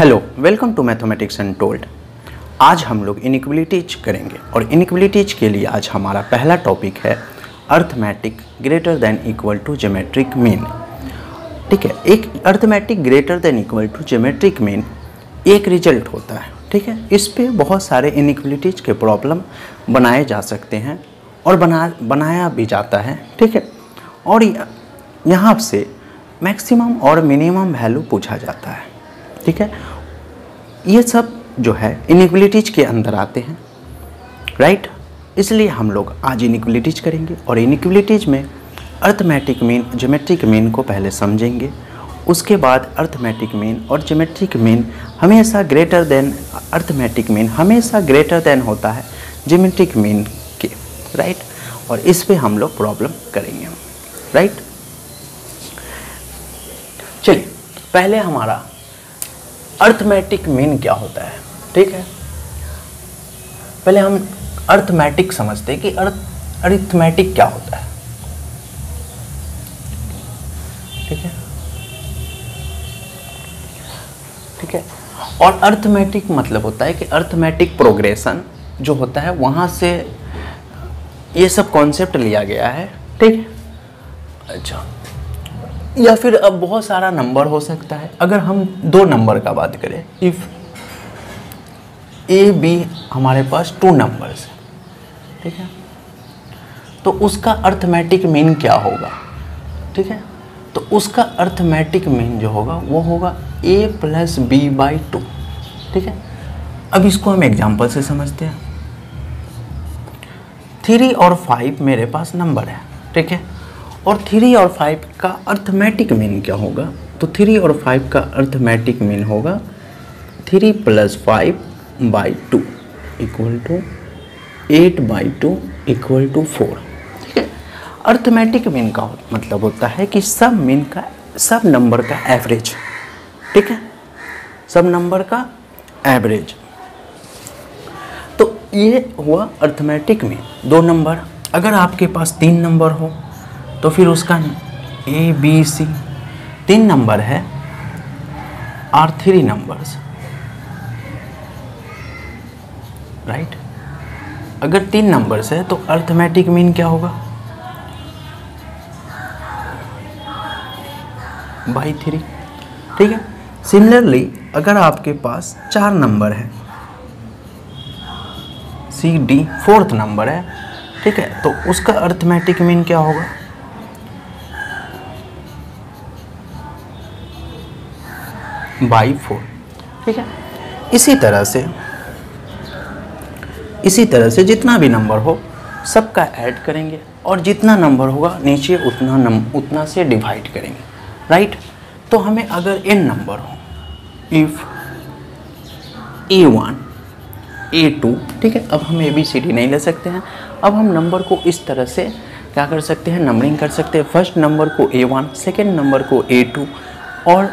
Hello, welcome to mathematics untold. आज हम लोग इनइक्वालिटीज करेंगे और इनइक्वालिटीज के लिए आज हमारा पहला टॉपिक है arithmetic greater than equal to geometric mean. ठीक है, एक arithmetic greater than equal to geometric mean एक रिजल्ट होता है। ठीक है, इस पे बहुत सारे इनइक्वालिटीज के प्रॉब्लम बनाए जा सकते हैं और बनाया भी जाता है। ठीक है, और यहाँ से मैक्सिमम और मिनिमम वैल्यू पूछा जाता है। ठीक है, ये सब जो है इनइक्वालिटीज के अंदर आते हैं, राइट। इसलिए हम लोग आज इनइक्वालिटीज करेंगे और इनइक्वालिटीज में अर्थमेटिक मीन ज्योमेट्रिक मीन को पहले समझेंगे। उसके बाद अर्थमेटिक मीन और ज्योमेट्रिक मीन हमेशा ग्रेटर देन अर्थमेटिक मीन हमेशा ग्रेटर देन होता है ज्योमेट्रिक मीन के, राइट। और इस पे हम लोग प्रॉब्लम करेंगे, राइट। चलिए, पहले हमारा अर्थमेटिक मीन क्या होता है। ठीक है, पहले हम अर्थमेटिक समझते हैं कि अरिथमेटिक क्या होता है। ठीक है, ठीक है। और अर्थमेटिक मतलब होता है कि अर्थमेटिक प्रोग्रेशन जो होता है वहां से ये सब कॉन्सेप्ट लिया गया है। ठीक है, अच्छा। या फिर अब बहुत सारा नंबर हो सकता है। अगर हम दो नंबर का बात करें, इफ ए बी हमारे पास 2 नंबर्स है, ठीक है, तो उसका अर्थमेटिक मीन क्या होगा। ठीक है, तो उसका अर्थमेटिक मीन जो होगा वो होगा a + b/2। ठीक है, अब इसको हम एग्जांपल से समझते हैं। 3 और 5 मेरे पास नंबर है, ठीक है, और 3 और 5 का अर्थमेटिक मीन क्या होगा। तो 3 और 5 का अर्थमेटिक मीन होगा 3 + 5/2 = 8/2 = 4। ठीक है, अर्थमेटिक मीन का मतलब होता है कि सब नंबर का एवरेज। ठीक है, सब नंबर का एवरेज। तो ये हुआ अर्थमेटिक मीन। 2 नंबर, अगर आपके पास 3 नंबर हो तो फिर उसका A B C 3 नंबर है और 3 नंबर्स, राइट। अगर 3 नंबर्स है तो अर्थमेटिक मीन क्या होगा /3। ठीक है, सिमिलरली अगर आपके पास 4 नंबर है, C D 4th नंबर है, ठीक है, तो उसका अर्थमेटिक मीन क्या होगा /4। ठीक है, इसी तरह से जितना भी नंबर हो सबका ऐड करेंगे और जितना नंबर होगा नीचे उतना से डिवाइड करेंगे, राइट। तो हमें अगर n नंबर हो, इफ A1 A2, ठीक है, अब हम ABCD नहीं ले सकते हैं। अब हम नंबर को इस तरह से क्या कर सकते हैं, नंबरिंग कर सकते हैं। फर्स्ट नंबर को A1, सेकेंड नंबर को A2 और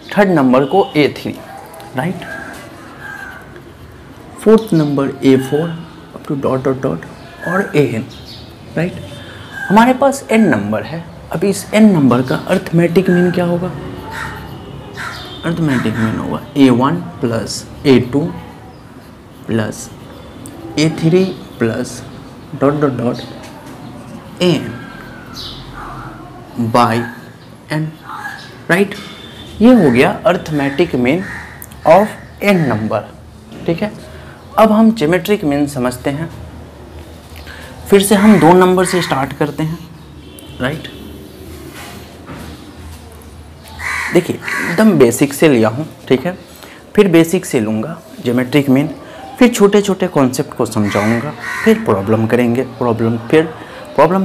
थर्ड नंबर को A3, right. Fourth number A4 up to ... और AN, राइट। हमारे पास n नंबर है। अब इस n नंबर का अर्थमेटिक मीन क्या होगा। अर्थमेटिक मीन होगा A1 + A2 + A3 + ... AN/n, right. ये हो गया arithmetic mean of n number. ठीक है, अब हम ज्योमेट्रिक मीन समझते हैं। फिर से हम 2 नंबर से स्टार्ट करते हैं, राइट। देखिए, एकदम बेसिक से लिया हूँ, ठीक है, फिर बेसिक से लूँगा ज्योमेट्रिक मीन, फिर छोटे छोटे कॉन्सेप्ट को समझाऊँगा, फिर प्रॉब्लम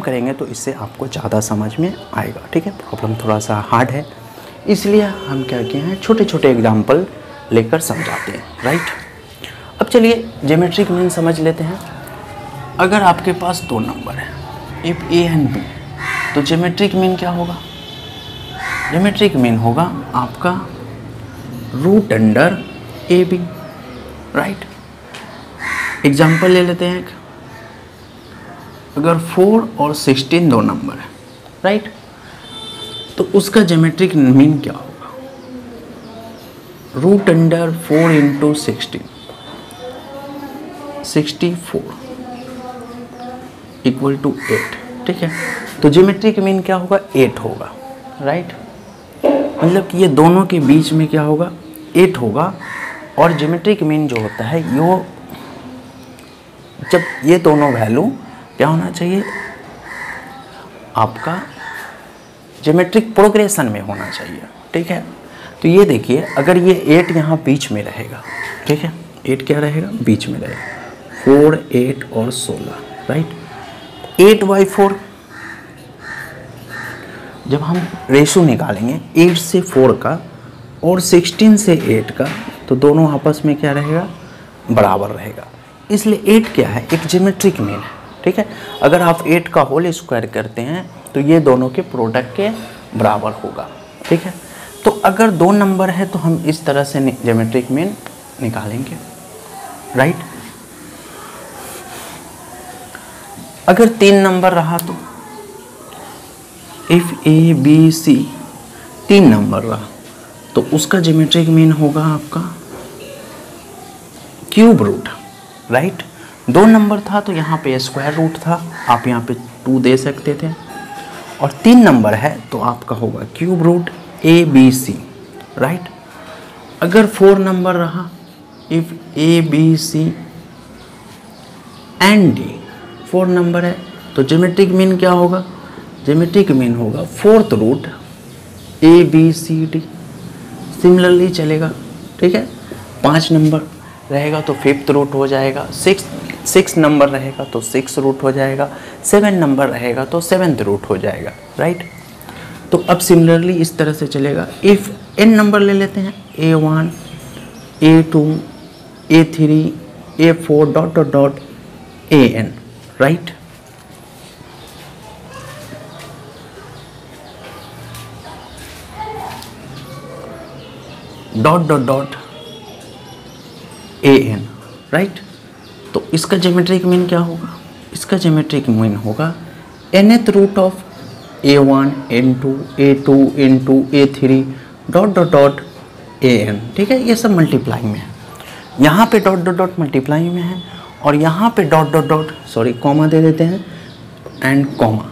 करेंगे तो इससे आपको ज़्यादा समझ में आएगा। ठीक है, प्रॉब्लम थोड़ा सा हार्ड है, इसलिए हम क्या किए हैं, छोटे छोटे एग्जाम्पल लेकर समझाते हैं, राइट। अब चलिए ज्योमेट्रिक मीन समझ लेते हैं। अगर आपके पास 2 नंबर है, इफ A and B, तो ज्योमेट्रिक मीन क्या होगा। ज्योमेट्रिक मीन होगा आपका √AB, राइट। एग्जाम्पल ले लेते हैं। अगर 4 और 16 2 नंबर है, राइट, तो उसका ज्योमेट्रिक मीन क्या होगा। Root under 4 into 16 64 equal to 8। ठीक है, तो ज्योमेट्रिक मीन क्या होगा? 8 होगा, राइट। मतलब कि ये दोनों के बीच में क्या होगा? 8 होगा। और ज्योमेट्रिक मीन जो होता है यो, जब ये दोनों वैल्यू क्या होना चाहिए? आपका ज्योमेट्रिक प्रोग्रेशन में होना चाहिए। ठीक है, तो ये देखिए, अगर ये 8 यहाँ बीच में रहेगा, ठीक है, 8 क्या रहेगा? बीच में रहेगा। 4, 8 और 16, राइट। 8/4 जब हम रेशो निकालेंगे 8 से 4 का और 16 से 8 का, तो दोनों आपस में क्या रहेगा? बराबर रहेगा। इसलिए 8 क्या है? एक ज्योमेट्रिक मीन है। ठीक है, अगर आप 8 का होल स्क्वायर करते हैं तो ये दोनों के प्रोडक्ट के बराबर होगा। ठीक है, तो अगर 2 नंबर है तो हम इस तरह से ज्योमेट्रिक मीन निकालेंगे, राइट। अगर 3 नंबर रहा तो if A B C 3 number रहा तो उसका ज्योमेट्रिक मीन होगा आपका क्यूब रूट, राइट। 2 नंबर था तो यहाँ पे स्क्वायर रूट था, आप यहाँ पे 2 दे सकते थे। और 3 नंबर है तो आपका होगा cube root A B C, right. अगर 4 नंबर रहा, if A B C and D 4 number है तो ज्योमेट्रिक मीन क्या होगा? ज्योमेट्रिक मीन होगा 4th root A B C D. Similarly चलेगा। ठीक है, 5 नंबर रहेगा तो 5th रूट हो जाएगा, 6 नंबर रहेगा तो 6 रूट हो जाएगा, 7 नंबर रहेगा तो 7th रूट हो जाएगा, राइट। तो अब सिमिलरली इस तरह से चलेगा। इफ n नंबर ले लेते हैं, A1 A2 A3 A4 dot dot dot AN, right. Dot dot dot AN, right. तो इसका ज्योमेट्रिक मीन क्या होगा? इसका ज्योमेट्रिक मीन होगा nth root of A1 N2 A2 N2 A3 dot dot dot AN। ठीक है, ये सब मल्टीप्लाई में है। यहाँ पे डॉट डॉट डॉट मल्टीप्लाई में है और यहाँ पे डॉट डॉट डॉट कॉमा दे देते हैं एंड कॉमा।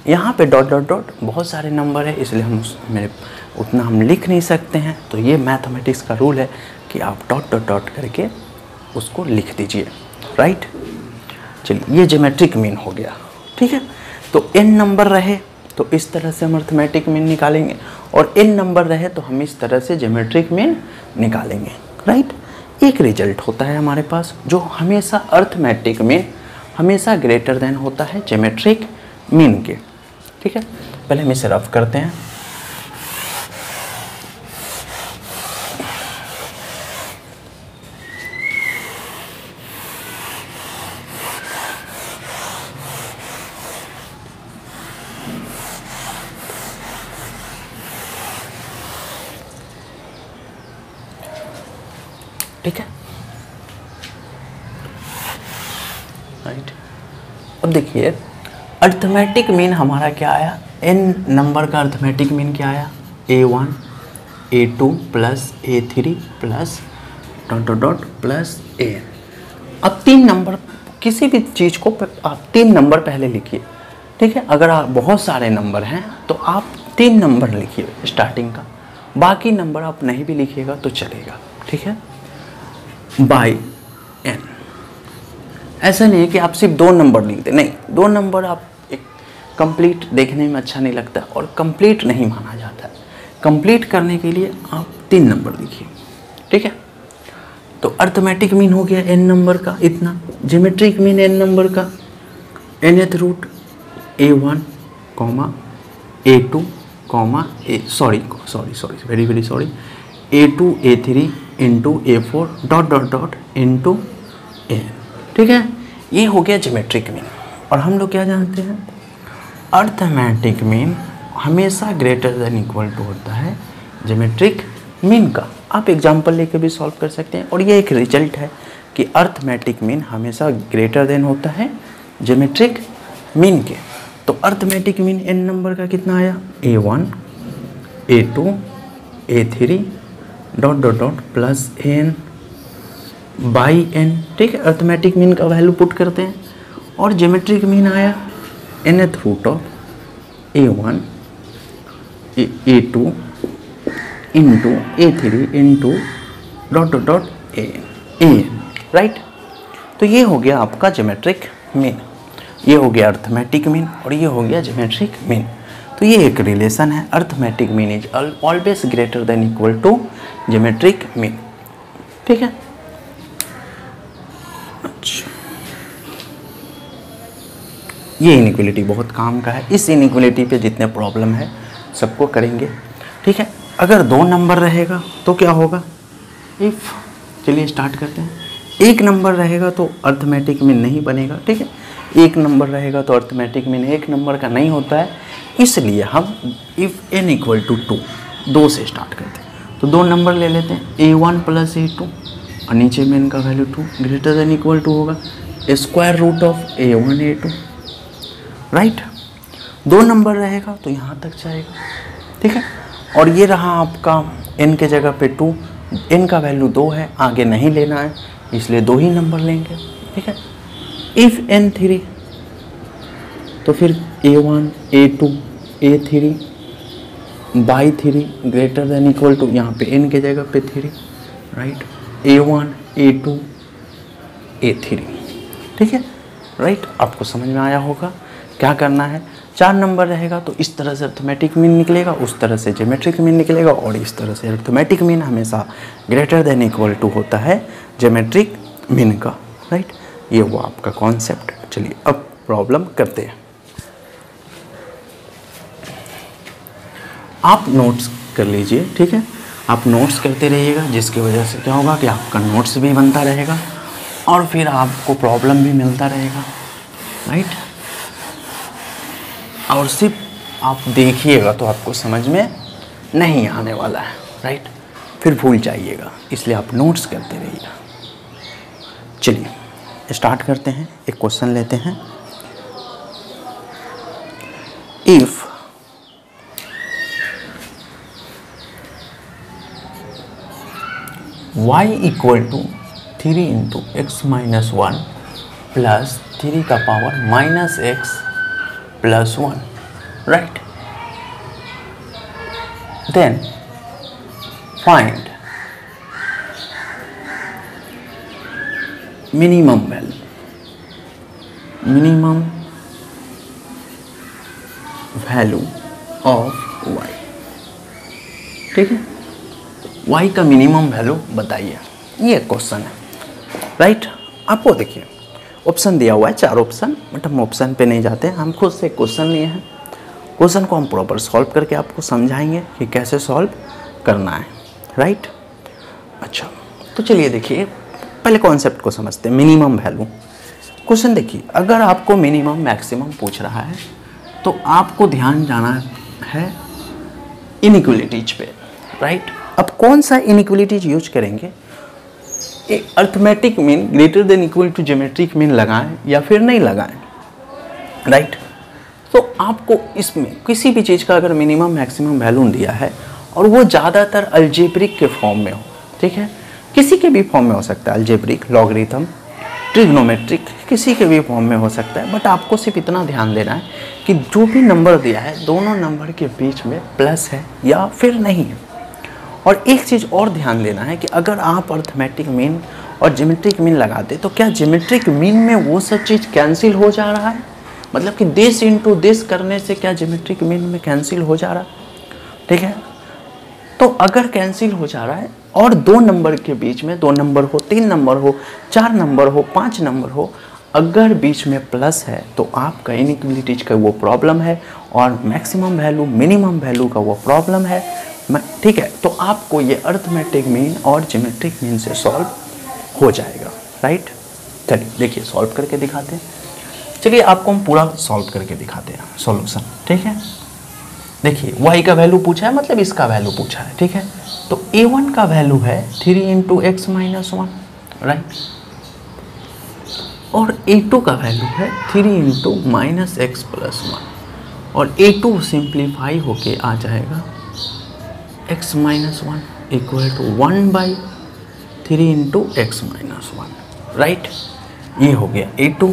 यहाँ पे डॉट डॉट डॉट बहुत सारे नंबर है, इसलिए हम उतना हम लिख नहीं सकते हैं। तो ये मैथमेटिक्स का रूल है कि आप डॉट डॉट डॉट करके उसको लिख दीजिए, राइट। चलिए, ये ज्योमेट्रिक मीन हो गया। ठीक है, तो n नंबर रहे तो इस तरह से हम अर्थमेटिक मीन निकालेंगे और n नंबर रहे तो हम इस तरह से ज्योमेट्रिक मीन निकालेंगे, राइट। एक रिजल्ट होता है हमारे पास जो हमेशा अर्थमेटिक मीन हमेशा ग्रेटर देन होता है ज्योमेट्रिक मीन के। ठीक है, पहले हम इसे रफ करते हैं। ठीक है, राइट। अब देखिए, अर्थमेटिक मीन हमारा क्या आया? n नंबर का अर्थमेटिक मीन क्या आया? A1 A2 plus A3 plus dot dot dot plus AN। अब 3 नंबर, किसी भी चीज़ को आप 3 नंबर पहले लिखिए। ठीक है, अगर आप बहुत सारे नंबर हैं तो आप 3 नंबर लिखिए स्टार्टिंग का, बाकी नंबर आप नहीं भी लिखिएगा तो चलेगा। ठीक है, बाई n। ऐसा नहीं है कि आप सिर्फ 2 नंबर लिख दें, नहीं, 2 नंबर आप एक कंप्लीट देखने में अच्छा नहीं लगता और कंप्लीट नहीं माना जाता है। कंप्लीट करने के लिए आप 3 नंबर लिखिए। ठीक है, तो अर्थमेटिक मीन हो गया n नंबर का इतना, ज्योमेट्रिक मीन n नंबर का nth root A1 comma A2 comma sorry very very sorry A2 A3 into A4 dot dot dot into AN। ठीक है, ये हो गया ज्योमेट्रिक मीन। और हम लोग क्या जानते हैं? अर्थमेटिक मीन हमेशा ग्रेटर देन इक्वल टू होता है ज्योमेट्रिक मीन का। आप एग्जांपल लेके भी सॉल्व कर सकते हैं और ये एक रिजल्ट है कि अर्थमेटिक मीन हमेशा ग्रेटर देन होता है ज्योमेट्रिक मीन के। तो अर्थमेटिक मीन n नंबर का कितना आया? A1 A2 A3 dot dot dot plus N by N, ठीक है। अर्थमेटिक मीन का वैल्यू पुट करते हैं और ज्योमेट्रिक मीन आया nth root of a1 a2 into a3 into dot dot dot an, right. तो ये हो गया आपका ज्योमेट्रिक मीन, ये हो गया अर्थमेटिक मीन और ये हो गया ज्योमेट्रिक मीन। तो ये एक रिलेशन है, arithmetic mean is always greater than equal to geometric mean, ठीक है। अच्छा, ये इनइक्वलिटी बहुत काम का है, इस इनइक्वलिटी पे जितने प्रॉब्लम है सबको करेंगे, ठीक है। अगर 2 नंबर रहेगा तो क्या होगा, इफ़, चलिए स्टार्ट करते हैं। 1 नंबर रहेगा तो अर्थमेटिक मीन नहीं बनेगा, ठीक है। 1 नंबर रहेगा तो अर्थमेटिक मीन 1 नंबर का नहीं होता है, इसलिए हम इफ़ n इक्वल टू 2, 2 से स्टार्ट करते हैं। तो 2 नंबर ले लेते हैं, a1 प्लस a2 और नीचे में इनका value 2 greater than equal to होगा square root of a1 a2, right. 2 number रहेगा तो यहाँ तक जाएगा, ठीक है। और ये रहा आपका n के जगह पे 2, n का वैल्यू 2 है, आगे नहीं लेना है इसलिए 2 ही नंबर लेंगे, ठीक है। इफ़ n 3 तो फिर a1 a2 a3 by 3 greater than equal to, यहाँ पे n के जगह पे 3, राइट, a1 a2 a3, ठीक है, राइट। आपको समझ में आया होगा क्या करना है। 4 नंबर रहेगा तो इस तरह से अर्थमेटिक मीन निकलेगा, उस तरह से ज्योमेट्रिक मीन निकलेगा और इस तरह से अर्थमेटिक मीन हमेशा ग्रेटर देन इक्वल टू होता है ज्योमेट्रिक मीन का, राइट। ये वो आपका कॉन्सेप्ट। चलिए अब प्रॉब्लम करते हैं। आप नोट्स कर लीजिए, ठीक है, आप नोट्स करते रहिएगा, जिसकी वजह से क्या होगा कि आपका नोट्स भी बनता रहेगा और फिर आपको प्रॉब्लम भी मिलता रहेगा, राइट। और सिर्फ आप देखिएगा तो आपको समझ में नहीं आने वाला है, राइट, फिर भूल जाइएगा, इसलिए आप नोट्स करते रहिएगा। चलिए स्टार्ट करते हैं, एक क्वेश्चन लेते हैं। If y equal to 3 into X minus 1 plus 3 का power minus X plus 1, right, then find minimum value of y, ठीक है। y का मिनिमम वैल्यू बताइए, ये क्वेश्चन है, राइट। आपको देखिए ऑप्शन दिया हुआ है, 4 ऑप्शन, बट हम ऑप्शन पे नहीं जाते हैं, हम खुद से क्वेश्चन लिए हैं। क्वेश्चन को हम प्रॉपर सॉल्व करके आपको समझाएंगे कि कैसे सॉल्व करना है, राइट। अच्छा, तो चलिए देखिए पहले कॉन्सेप्ट को समझते हैं। मिनिमम वैल्यू क्वेश्चन देखिए, अगर आपको मिनिमम मैक्सिमम पूछ रहा है तो आपको ध्यान जाना है इनइक्वलिटीज पे, राइट। अब कौन सा इनइक्वलिटीज यूज करेंगे, एक arithmetic mean greater than equal to geometric mean लगाएं या फिर नहीं लगाएं, राइट। तो आपको इसमें किसी भी चीज़ का अगर मिनिमम मैक्सिमम वैल्यू दिया है और वो ज़्यादातर अलजेब्रिक के फॉर्म में हो, ठीक है, किसी के भी फॉर्म में हो सकता है, अलजेब्रिक, लॉगरिथम, ट्रिग्नोमेट्रिक, किसी के भी फॉर्म में हो सकता है, बट आपको सिर्फ इतना ध्यान देना है कि जो भी नंबर दिया है दोनों नंबर के बीच में प्लस है या फिर नहीं है। और एक चीज़ और ध्यान देना है कि अगर आप अर्थमेटिक मीन और ज्योमेट्रिक मीन लगाते तो क्या ज्योमेट्रिक मीन में वो सब चीज़ कैंसिल हो जा रहा है, मतलब कि दिस इंटू दिस करने से क्या ज्योमेट्रिक मीन में कैंसिल हो जा रहा है, ठीक है। तो अगर कैंसिल हो जा रहा है और 2 नंबर के बीच में 2 नंबर हो, 3 नंबर हो, 4 नंबर हो, 5 नंबर हो, अगर बीच में प्लस है तो आपका इनइक्वलिटीज का वो प्रॉब्लम है और मैक्सिमम वैल्यू मिनिमम वैल्यू का वो प्रॉब्लम है, ठीक है। तो आपको ये अर्थमेटिक मीन और ज्योमेट्रिक मीन से सॉल्व हो जाएगा, राइट। चलिए देखिए सॉल्व करके दिखाते हैं। चलिए आपको हम पूरा सॉल्व करके दिखाते हैं सॉल्यूशन, ठीक है। देखिए y का वैल्यू पूछा है, मतलब इसका वैल्यू पूछा है, ठीक है। तो a1 का वैल्यू है 3 इंटू एक्स माइनस 1, राइट, और a2 का वैल्यू है 3 इंटू माइनस एक्स प्लस 1, और a2 सिंप्लीफाई होके आ जाएगा x minus 1, equal to 1/3 into X minus 1, right. ये हो गया A2,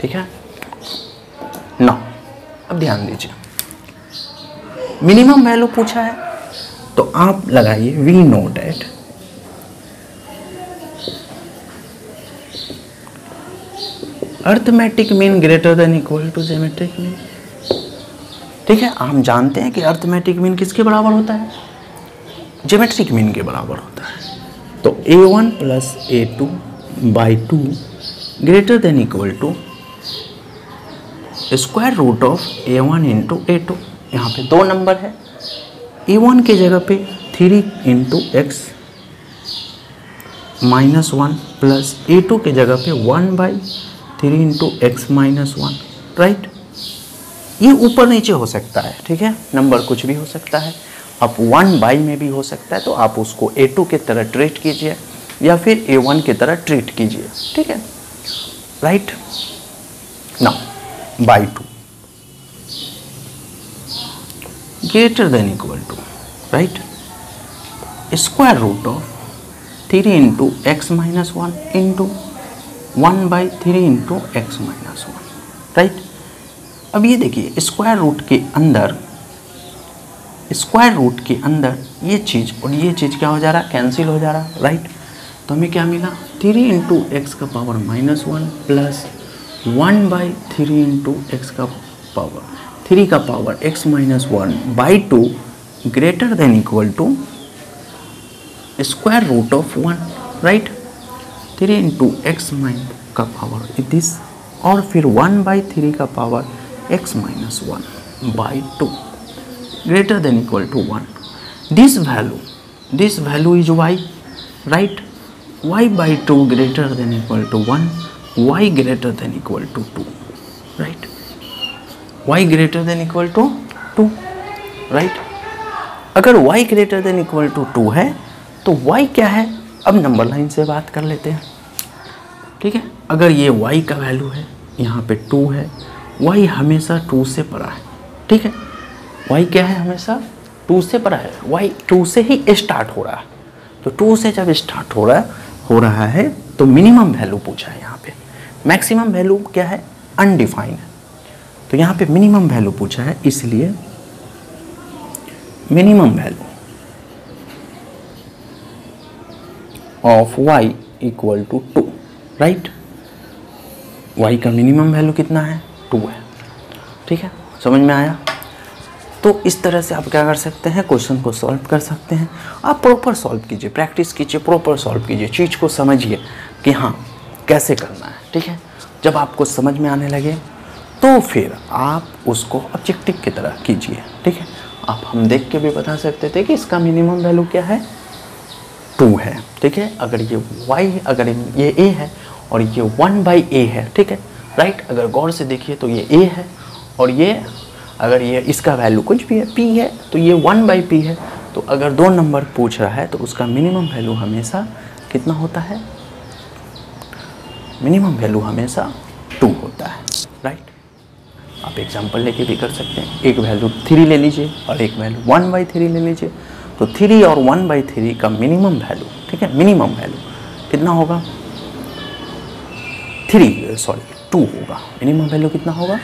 ठीक है ना। अब ध्यान दीजिए, मिनिमम वैल्यू पूछा है तो आप लगाइए V note at arithmetic mean greater than equal to geometric mean, ठीक है। हम जानते हैं कि अर्थमेटिक मीन किसके बराबर होता है, ज्योमेट्रिक मीन के बराबर होता है। तो A1 plus A2/2 greater than equal to square root of A1 into A2। यहाँ पे दो नंबर है, A1 की जगह पे 3 into X minus 1 plus A2 की जगह पे 1/3 इंटू एक्स माइनस 1, राइट। ये ऊपर नीचे हो सकता है, ठीक है, नंबर कुछ भी हो सकता है। आप 1/, में भी हो सकता है, तो आप उसको A2 की तरह ट्रीट कीजिए या फिर A1 की तरह ट्रीट कीजिए, ठीक है, right. Now by 2 greater than equal to, right, square root of 3 into X minus 1 into 1/3 into X minus 1, right. अब ये देखिए, स्क्वायर रूट के अंदर ये चीज़ और ये चीज़ क्या हो जा रहा है, कैंसिल हो जा रहा है, राइट। तो हमें क्या मिला, 3 इंटू एक्स का power minus 1 plus 1/3 into X का पावर 3 का power X minus 1/2 greater than equal to square root of 1, right. 3 into X minus का पावर दिस और फिर 1/3 का power X minus 1/2 greater than equal to 1. This value is y, right? y/2 greater than equal to 1, y greater than equal to 2, right? y greater than equal to 2, right? अगर y greater than equal to 2 है तो y क्या है, अब number line से बात कर लेते हैं, ठीक है। अगर ये y का वैल्यू है, यहाँ पे 2 है, y हमेशा 2 से बड़ा है, ठीक है। y क्या है, हमेशा 2 से बड़ा है, y 2 से ही स्टार्ट हो रहा है। तो 2 से जब स्टार्ट हो रहा है तो मिनिमम वैल्यू पूछा है। यहाँ पे मैक्सिमम वैल्यू क्या है, अनडिफाइंड है। तो यहाँ पे मिनिमम वैल्यू पूछा है, इसलिए minimum value of y equal to 2, right. y का मिनिमम वैल्यू कितना है, 2 है, ठीक है, समझ में आया। तो इस तरह से आप क्या कर सकते हैं, क्वेश्चन को सॉल्व कर सकते हैं। आप प्रॉपर सॉल्व कीजिए, प्रैक्टिस कीजिए, प्रॉपर सॉल्व कीजिए, चीज़ को समझिए कि हाँ कैसे करना है, ठीक है। जब आपको समझ में आने लगे तो फिर आप उसको ऑब्जेक्टिव की तरह कीजिए, ठीक है। आप हम देख के भी बता सकते थे कि इसका मिनिमम वैल्यू क्या है, 2 है, ठीक है। अगर ये y, अगर ये a है और ये 1/a है, ठीक है, राइट। अगर गौर से देखिए तो ये a है और ये अगर ये इसका वैल्यू कुछ भी है, p है, तो ये 1/p है। तो अगर 2 नंबर पूछ रहा है तो उसका मिनिमम वैल्यू हमेशा कितना होता है, मिनिमम वैल्यू हमेशा 2 होता है, राइट। आप एग्जांपल लेके भी कर सकते हैं, एक वैल्यू 3 ले लीजिए और एक वैल्यू 1/3 ले लीजिए। तो 3 और 1/3 का मिनिमम वैल्यू, ठीक है, मिनिमम वैल्यू कितना होगा, 2 होगा। मिनिमम वैल्यू कितना होगा,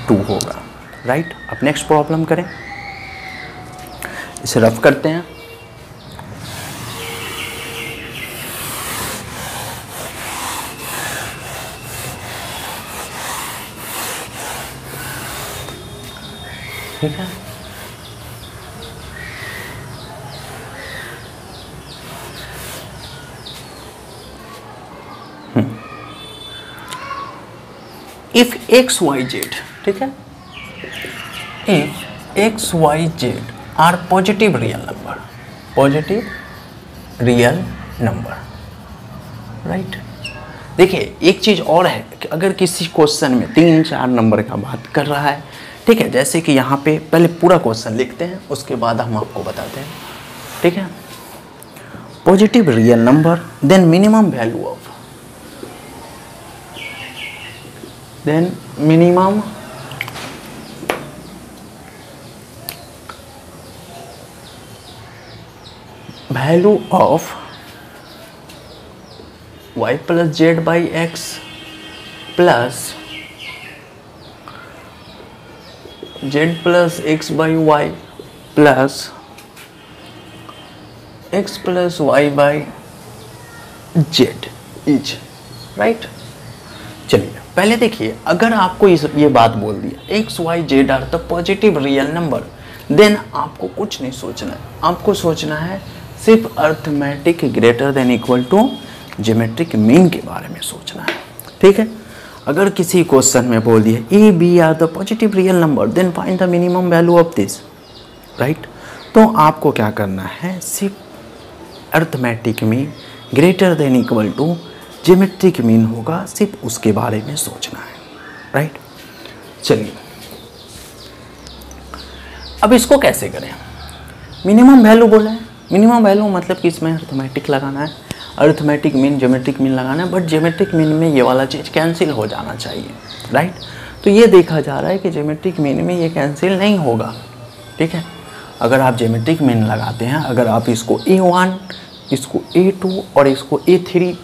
2 होगा, राइट। अब नेक्स्ट प्रॉब्लम करें, इसे रफ करते हैं। ठीक है, इफ एक्स वाई जेड, ठीक है, if x y z are positive real number, right। देखिए एक चीज़ और है कि अगर किसी क्वेश्चन में 3-4 नंबर का बात कर रहा है, ठीक है, जैसे कि यहाँ पे पहले पूरा क्वेश्चन लिखते हैं, उसके बाद हम आपको बताते हैं, ठीक है। Positive real number, then minimum value of, then minimum value of y plus Z by X plus Z plus X by Y plus X plus Y by Z is right. चलिए पहले देखिए, अगर आपको ये बात बोल दिया X Y Z are the positive real number, then आपको कुछ नहीं सोचना है, आपको सोचना है सिर्फ arithmetic greater than equal to geometric mean के बारे में सोचना है। ठीक है, अगर किसी क्वेश्चन में बोल दिया A B are the positive real number then find the minimum value of this, right, तो आपको क्या करना है, सिर्फ arithmetic mean greater than equal to geometric mean होगा, सिर्फ उसके बारे में सोचना है, राइट। चलिए अब इसको कैसे करें, मिनिमम वैल्यू बोला है, मिनिमम वैल्यू मतलब कि इसमें अर्थमेटिक लगाना है, अर्थमेटिक मीन ज्योमेट्रिक मीन लगाना है, बट ज्योमेट्रिक मीन में ये वाला चीज़ कैंसिल हो जाना चाहिए, राइट। तो ये देखा जा रहा है कि ज्योमेट्रिक मीन में ये कैंसिल नहीं होगा, ठीक है। अगर आप ज्योमेट्रिक मीन लगाते हैं, अगर आप इसको A1, इसको A2 और इसको A3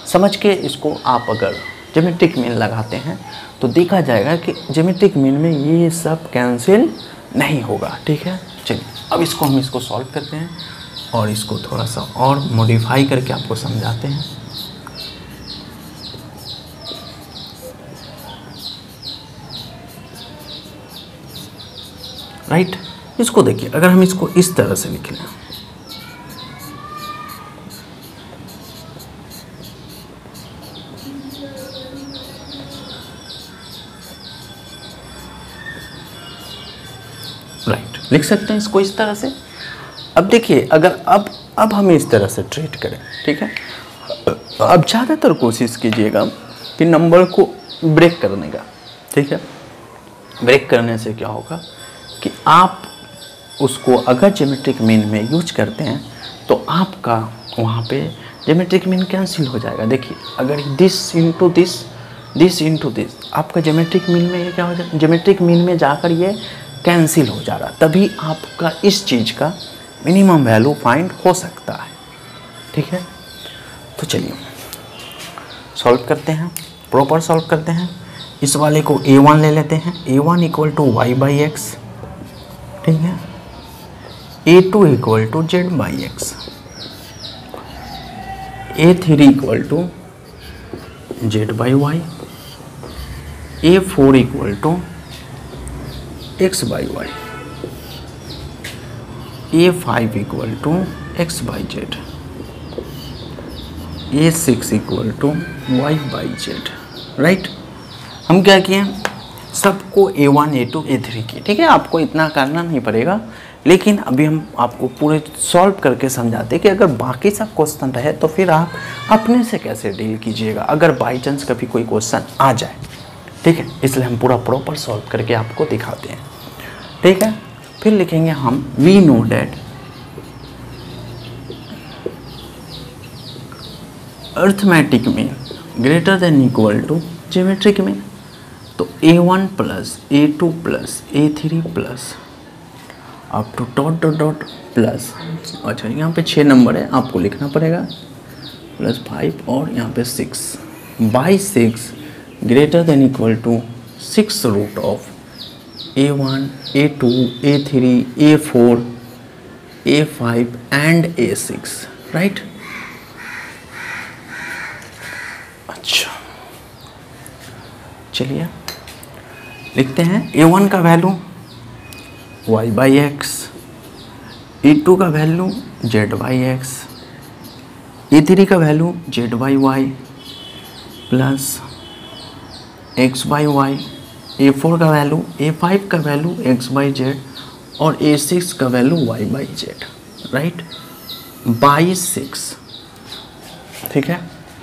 समझ के इसको आप अगर ज्योमेट्रिक मीन लगाते हैं तो देखा जाएगा कि ज्योमेट्रिक मीन में ये सब कैंसिल नहीं होगा, ठीक है। चलिए अब इसको हम सॉल्व करते हैं और इसको थोड़ा सा और मॉडिफाई करके आपको समझाते हैं। राइट, इसको देखिए, अगर हम इसको इस तरह से लिख लें, राइट, लिख सकते हैं इसको इस तरह से। अब देखिए, अगर अब हम इस तरह से ट्रीट करें, ठीक है, अब ज़्यादातर कोशिश कीजिएगा कि नंबर को ब्रेक करने का, ठीक है। ब्रेक करने से क्या होगा कि आप उसको अगर ज्योमेट्रिक मीन में यूज करते हैं तो आपका वहाँ पे ज्योमेट्रिक मीन कैंसिल हो जाएगा। देखिए, अगर this into this, this into this, आपका ज्योमेट्रिक मीन में ये क्या हो जाए, ज्योमेट्रिक मीन में जाकर ये कैंसिल हो जा रहा, तभी आपका इस चीज़ का मिनिमम वैल्यू फाइंड हो सकता है, ठीक है। तो चलिए सॉल्व करते हैं, प्रॉपर सॉल्व करते हैं। इस वाले को A1 ले लेते हैं, A1 equal to Y by X, ठीक है, A2 equal to Z by X, A3 equal to Z by Y, A4 equal to X by Y, A5 equal to X by Z, A6 equal to Y by Z, right. हम क्या किए, सबको A1 A2 A3 किए, ठीक है, आपको इतना करना नहीं पड़ेगा, लेकिन अभी हम आपको पूरे सॉल्व करके समझाते हैं कि अगर बाकी सब क्वेश्चन रहे तो फिर आप अपने से कैसे डील कीजिएगा अगर बाई चांस कभी कोई क्वेश्चन आ जाए, ठीक है। इसलिए हम पूरा प्रॉपर सॉल्व करके आपको दिखाते हैं, ठीक है। फिर लिखेंगे हम we know that arithmetic mean greater than equal to geometric mean. तो A1 plus A2 plus A3 plus up to dot dot dot plus, अच्छा यहाँ पे 6 नंबर है, आपको लिखना पड़ेगा, प्लस 5 और यहाँ पे 6 by 6 greater than equal to 6 root of A1 A2 A3 A4 A5 and A6, right. अच्छा चलिए लिखते हैं, A1 का value y by x, A2 का value z by X, A3 का value z by Y plus x by Y, A4 का value, A5 का value x by Z और A6 का value y by Z, right, by 6, ठीक है।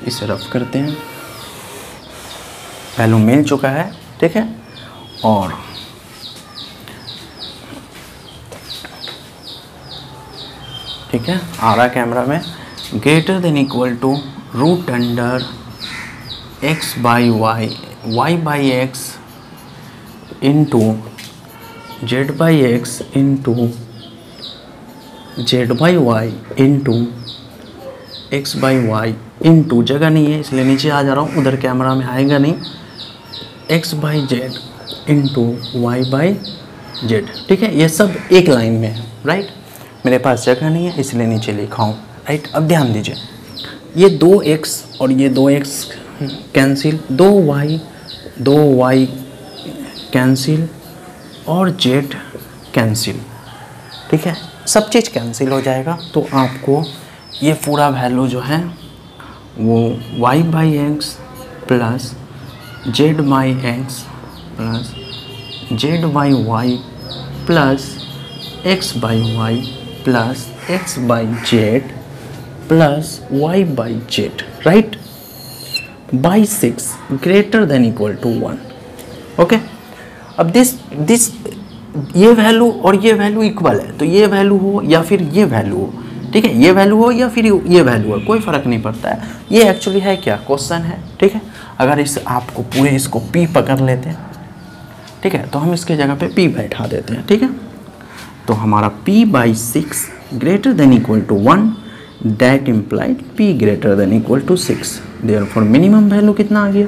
इसे rough करते हैं, वैल्यू मिल चुका है, ठीक है। और ठीक है, आ रहा कैमरा में, greater than equal to root under x by Y, y by X into Z by X into Z by Y into X by Y into, जगह नहीं है इसलिए नीचे आ जा रहा हूँ, उधर कैमरा में आएगा नहीं, X by Z into Y by Z. ठीक है, ये सब एक लाइन में है, राइट। मेरे पास जगह नहीं है इसलिए नीचे लिखा हूँ, राइट। अब ध्यान दीजिए, ये 2x और ये 2x कैंसिल, 2y कैंसिल और z कैंसिल। ठीक है, सब चीज़ कैंसिल हो जाएगा, तो आपको ये पूरा वैल्यू जो है वो y by X plus Z by X plus Z by Y plus X by Y plus X by Z plus Y by Z, right, by 6 greater than equal to 1। Okay, अब this ये value और ये value equal है, तो ये value हो या फिर ये वैल्यू हो, ठीक है, ये वैल्यू हो या फिर ये वैल्यू हो, कोई फ़र्क नहीं पड़ता है। ये एक्चुअली है क्या, क्वेश्चन है। ठीक है, अगर इस आपको पूरे इसको P पकड़ लेते हैं, ठीक है, तो हम इसके जगह पे P बैठा देते हैं। ठीक है, तो हमारा P by 6 greater than equal to 1, that implied P greater than equal to 6। Therefore minimum value कितना आ गया,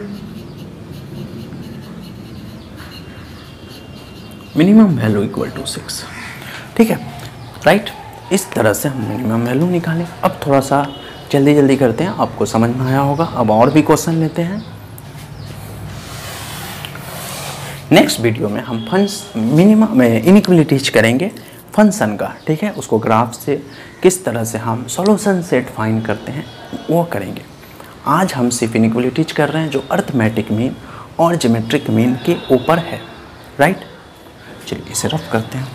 मिनिमम वैल्यू इक्वल टू 6। ठीक है, राइट, इस तरह से हम मिनिमम वैल्यू निकालें। अब थोड़ा सा जल्दी जल्दी करते हैं, आपको समझ में आया होगा। अब और भी क्वेश्चन लेते हैं। नेक्स्ट वीडियो में हम मिनिमम इनइक्वालिटीज करेंगे फंक्शन का। ठीक है, उसको ग्राफ से किस तरह से हम सॉल्यूशन सेट फाइंड करते हैं वो करेंगे। आज हम सिर्फ इनइक्वालिटीज कर रहे हैं जो अर्थमेटिक मीन और ज्योमेट्रिक मीन के ऊपर है, राइट। चलिए इसे रफ करते हैं।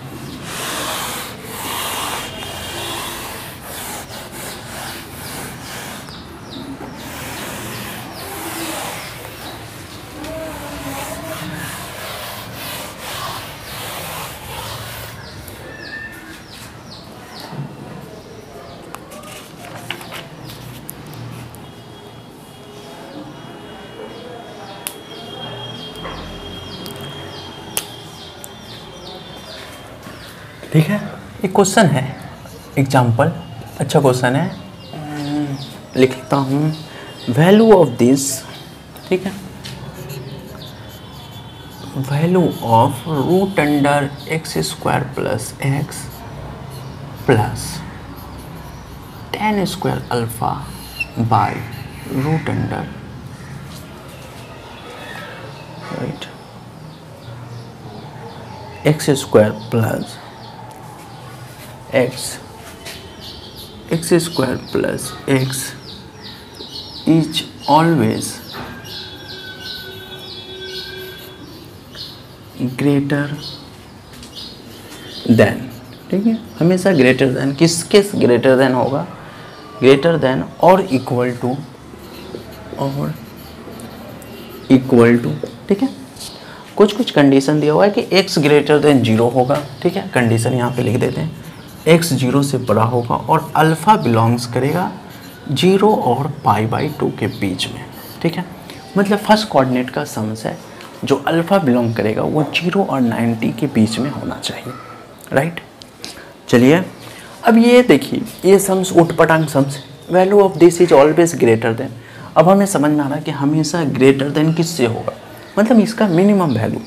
ठीक है, एक क्वेश्चन है, एग्जाम्पल, अच्छा क्वेश्चन है, लिखता हूँ। वैल्यू ऑफ दिस, ठीक है, value of root under X square plus X plus ten square alpha by root under, right, X square plus X square plus X is always greater than, ठीक है, हमेशा greater than, किसके greater than होगा, greater than और equal to, ठीक है। कुछ कुछ कंडीशन दिया हुआ है कि x ग्रेटर देन 0 होगा, ठीक है, कंडीशन यहाँ पे लिख देते हैं, x 0 से बड़ा होगा और अल्फ़ा बिलोंग्स करेगा 0 और पाई बाई 2 के बीच में, ठीक है। मतलब फर्स्ट कोऑर्डिनेट का सम्स है, जो अल्फ़ा बिलोंग करेगा वो 0 और 90 के बीच में होना चाहिए, राइट। चलिए अब ये देखिए, ये सम्स उटपटांग सम्स है, value of this is always greater then. अब हमें समझ में आ रहा है कि हमेशा ग्रेटर देन किससे होगा, मतलब इसका मिनिमम वैल्यू,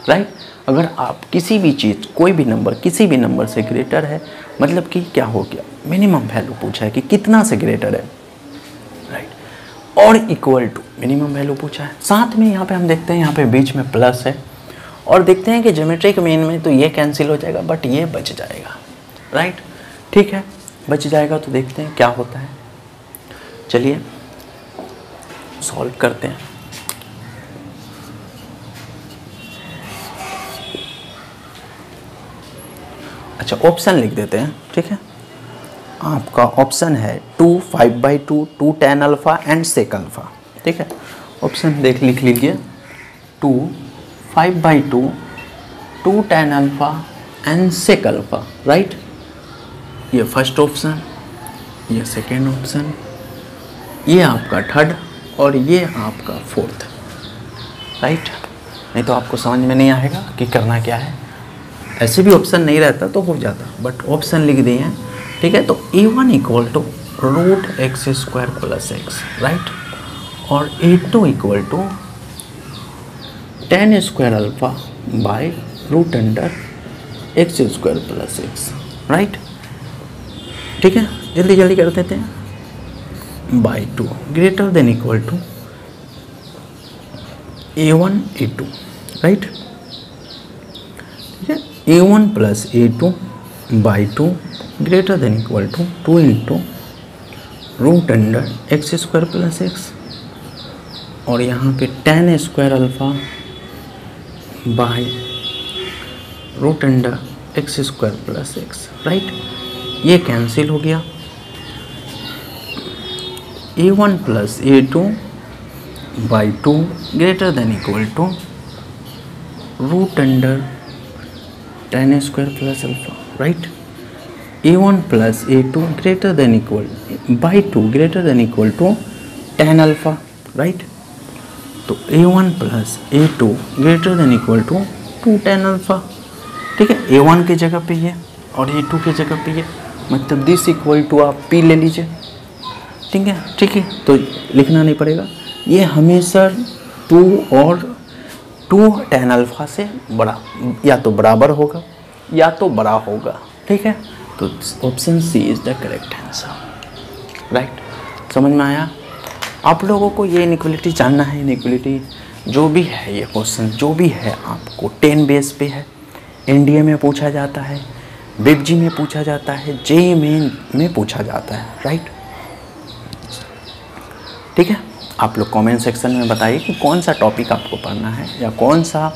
राइट। अगर आप किसी भी चीज़, कोई भी नंबर किसी भी नंबर से ग्रेटर है, मतलब कि क्या हो गया, मिनिमम वैल्यू पूछा है कि कितना से ग्रेटर है, राइट, और इक्वल टू मिनिमम वैल्यू पूछा है। साथ में यहाँ पे हम देखते हैं, यहाँ पे बीच में प्लस है, और देखते हैं कि ज्योमेट्रिक मीन में तो ये कैंसिल हो जाएगा बट ये बच जाएगा, राइट, ठीक है, बच जाएगा। तो देखते हैं क्या होता है, चलिए सॉल्व करते हैं। अच्छा, ऑप्शन लिख देते हैं, ठीक है। आपका ऑप्शन है 2 5/2 2 tan alpha and sec alpha, ठीक है। ऑप्शन लिख लीजिए, 2 5/2 2 tan alpha and sec alpha, right. ये फर्स्ट ऑप्शन, ये सेकेंड ऑप्शन, ये आपका थर्ड और ये आपका फोर्थ, राइट। नहीं तो आपको समझ में नहीं आएगा कि करना क्या है। ऐसे भी ऑप्शन नहीं रहता तो हो जाता, बट ऑप्शन लिख दिए हैं, ठीक है। तो a1 equal to root X square plus X, right, और a2 equal to ten square alpha by root under X square plus X, right, ठीक है। जल्दी जल्दी कर देते हैं। By 2 greater than equal to a1 a2, right, ठीक है। a1 plus a2 by 2 greater than equal to 2 into root under X square plus X, और यहाँ पे ten square alpha by root under X square plus X, right. ये cancel हो गया। a1 plus a2 by 2 greater than equal to root under ten square plus alpha, right. a1 plus a2 greater than equal by 2 greater than equal to ten alpha, right. तो a1 plus a2 greater than equal to 2 ten alpha, ठीक है। a1 की जगह पे ये और a2 की जगह पे ये, मतलब दिस इक्वल टू आप p ले लीजिए, ठीक है, ठीक है। तो लिखना नहीं पड़ेगा, ये हमेशा 2 और 2 टेन अल्फा से बड़ा या तो बराबर होगा या तो बड़ा होगा, ठीक है। तो option C is the correct answer, right. समझ में आया? आप लोगों को ये इनइक्वलिटी जानना है। इनइक्वलिटी जो भी है, ये क्वेश्चन जो भी है आपको 10 बेस पे है, एनडीए में पूछा जाता है, बिपजी में पूछा जाता है, जेईई मेन में पूछा जाता है, राइट, ठीक है। आप लोग कमेंट सेक्शन में बताइए कि कौन सा टॉपिक आपको पढ़ना है या कौन सा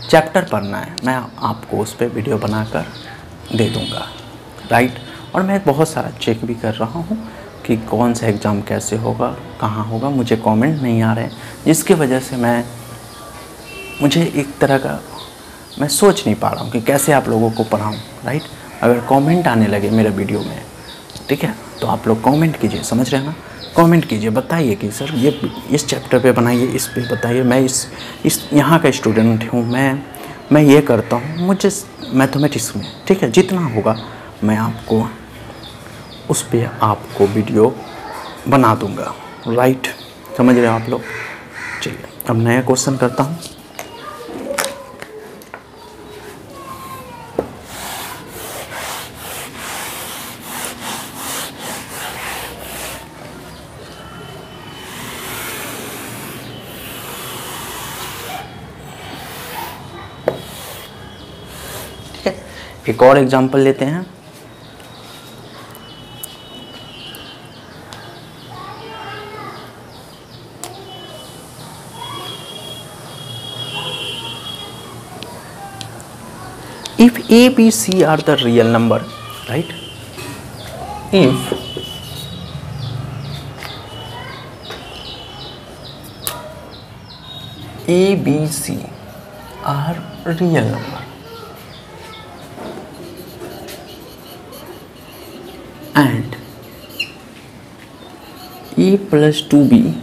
चैप्टर पढ़ना है, मैं आपको उस पर वीडियो बनाकर दे दूँगा, राइट। और मैं बहुत सारा चेक भी कर रहा हूँ कि कौन सा एग्ज़ाम कैसे होगा, कहाँ होगा, मुझे कमेंट नहीं आ रहे हैं, जिसकी वजह से मुझे एक तरह का मैं सोच नहीं पा रहा हूँ कि कैसे आप लोगों को पढ़ाऊँ, राइट। अगर कमेंट आने लगे मेरे वीडियो में, ठीक है, तो आप लोग कमेंट कीजिए, समझ रहे हैं ना, कमेंट कीजिए, बताइए कि सर ये इस चैप्टर पे बनाइए, इस पे बताइए, मैं इस यहाँ का स्टूडेंट हूँ, मैं ये करता हूँ, मुझे मैथमेटिक्स में, ठीक है, जितना होगा मैं आपको उस पर आपको वीडियो बना दूंगा, राइट। समझ रहे हो आप लोग? चलिए अब नया क्वेश्चन करता हूँ। ठीक है, एक और एग्जांपल लेते हैं। If A, B, C are the real number, right? If A, B, C are real number and A plus 2B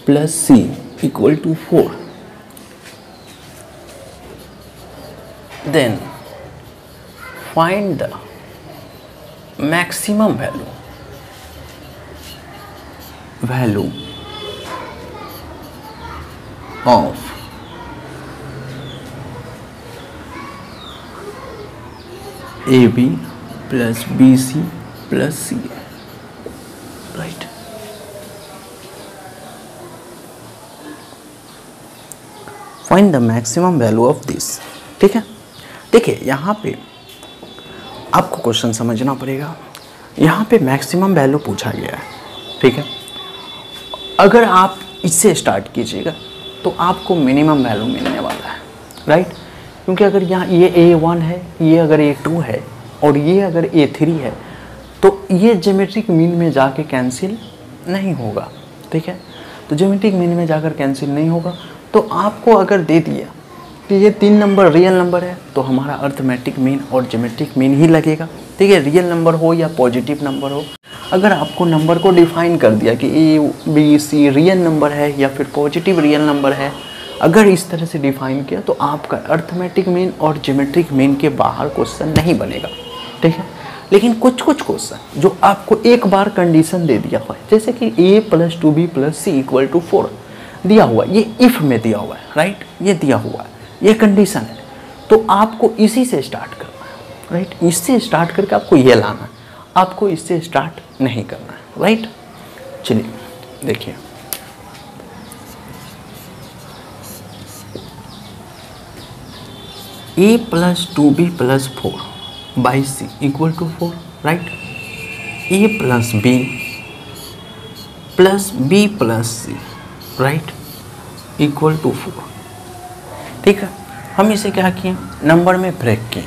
plus C equal to 4, then find the maximum value of AB plus BC plus CA, right? Find the maximum value of this, ठीक है। देखिए यहाँ पे आपको question समझना पड़ेगा, यहाँ पे मैक्सिमम वैल्यू पूछा गया है, ठीक है। अगर आप इससे स्टार्ट कीजिएगा तो आपको मिनिमम वैल्यू मिलने वाला है, राइट। क्योंकि अगर यहाँ ये A1 है, ये अगर A2 है और ये अगर A3 है तो ये ज्योमेट्रिक मीन में जाके कैंसिल नहीं होगा, ठीक है। तो ज्योमेट्रिक मीन में जाकर कैंसिल नहीं होगा, तो आपको अगर दे दिया कि ये 3 नंबर रियल नंबर है तो हमारा अर्थमेटिक मीन और ज्योमेट्रिक मीन ही लगेगा, ठीक है। रियल नंबर हो या पॉजिटिव नंबर हो, अगर आपको नंबर को डिफाइन कर दिया कि A, B, C real number है या फिर पॉजिटिव रियल नंबर है अगर इस तरह से डिफाइन किया तो आपका अर्थमेटिक मीन और ज्योमेट्रिक मीन के बाहर क्वेश्चन नहीं बनेगा, ठीक है। लेकिन कुछ कुछ क्वेश्चन जो आपको एक बार कंडीशन दे दिया हुआ है, जैसे कि a + 2b + c = 4 दिया हुआ है, ये इफ़ में दिया हुआ है, राइट, ये दिया हुआ है, ये कंडीशन है, तो आपको इसी से स्टार्ट करना है, राइट। इससे स्टार्ट करके आपको ये लाना है, आपको इससे स्टार्ट नहीं करना है, राइट। चलिए देखिए, a + 2b + 4 / c = 4, right. a + b + b + c, right, = 4, ठीक है। हम इसे क्या किए, नंबर में ब्रेक किए।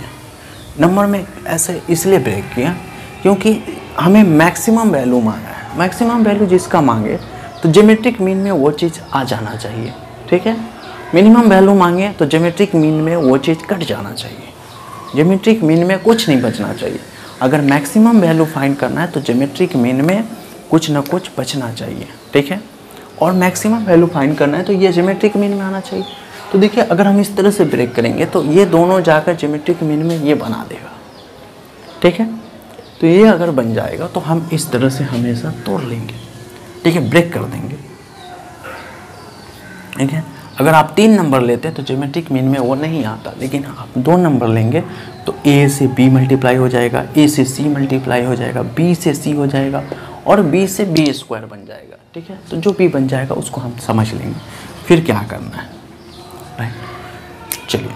नंबर में ऐसे इसलिए ब्रेक किया क्योंकि हमें मैक्सिमम वैल्यू मांगा है। मैक्सिमम वैल्यू जिसका मांगे तो ज्योमेट्रिक मीन में वो चीज़ आ जाना चाहिए, ठीक है। मिनिमम वैल्यू मांगे तो ज्योमेट्रिक मीन में वो चीज़ कट जाना चाहिए, ज्योमेट्रिक मीन में कुछ नहीं बचना चाहिए। अगर मैक्सिमम वैल्यू फाइंड करना है तो ज्योमेट्रिक मीन में कुछ ना कुछ बचना चाहिए, ठीक है। और मैक्सिमम वैल्यू फाइंड करना है तो ये ज्योमेट्रिक मीन में आना चाहिए। तो देखिए, अगर हम इस तरह से ब्रेक करेंगे तो ये दोनों जाकर ज्योमेट्रिक मीन में ये बना देगा, ठीक है। तो ये अगर बन जाएगा तो हम इस तरह से हमेशा तोड़ लेंगे, ठीक है, ब्रेक कर देंगे, ठीक है। अगर आप 3 नंबर लेते हैं तो ज्योमेट्रिक मीन में वो नहीं आता, लेकिन आप 2 नंबर लेंगे तो a से b मल्टीप्लाई हो जाएगा, a से c मल्टीप्लाई हो जाएगा, b से c हो जाएगा और b से b² बन जाएगा, ठीक है। तो जो b बन जाएगा उसको हम समझ लेंगे फिर क्या करना है, राइट। चलिए,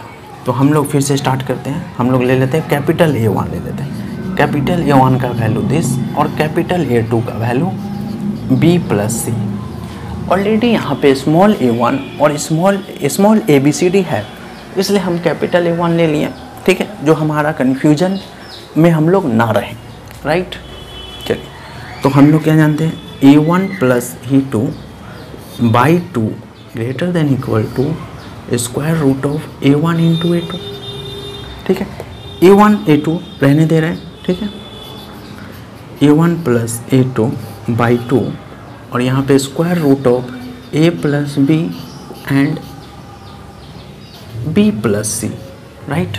तो हम लोग फिर से स्टार्ट करते हैं। हम लोग ले लेते हैं कैपिटल A1 ले लेते हैं। कैपिटल A1 का वैल्यू दिस और कैपिटल A2 का वैल्यू b + c। ऑलरेडी यहाँ पे स्मॉल a1 और स्मॉल ABCD है, इसलिए हम कैपिटल A1 ले लिए, ठीक है, जो हमारा कन्फ्यूजन में हम लोग ना रहें, राइट। चलिए, तो हम लोग क्या जानते हैं, a1 + a2 / 2 > √² a1 × a2, ठीक है। a1 a2 रहने दे रहे हैं, ठीक है। a1 + a2 / 2 और यहाँ पे √ a + b and b + c, right.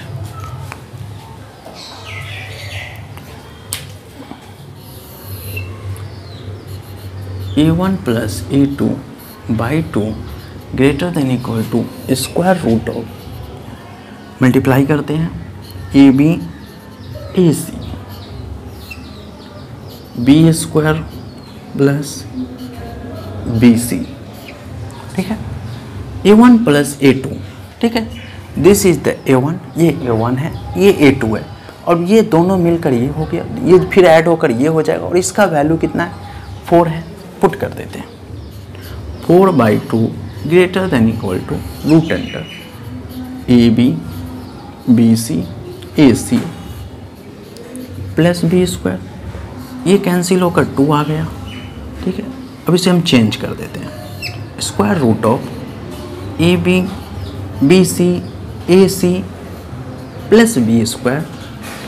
a1 + a2 / 2 > √² multiply करते हैं ab ac b² + bc, ठीक है। a1 + a2, ठीक है, दिस इज द a1, ये a1 है, ये a2 है, और ये दोनों मिलकर ये हो गया, ये फिर ऐड होकर ये हो जाएगा, और इसका वैल्यू कितना है, 4 है। पुट कर देते हैं, 4/2 > √* ab bc ac + b², ये कैंसिल होकर 2 आ गया, ठीक है। अब इसे हम चेंज कर देते हैं, √ ab bc ac + b²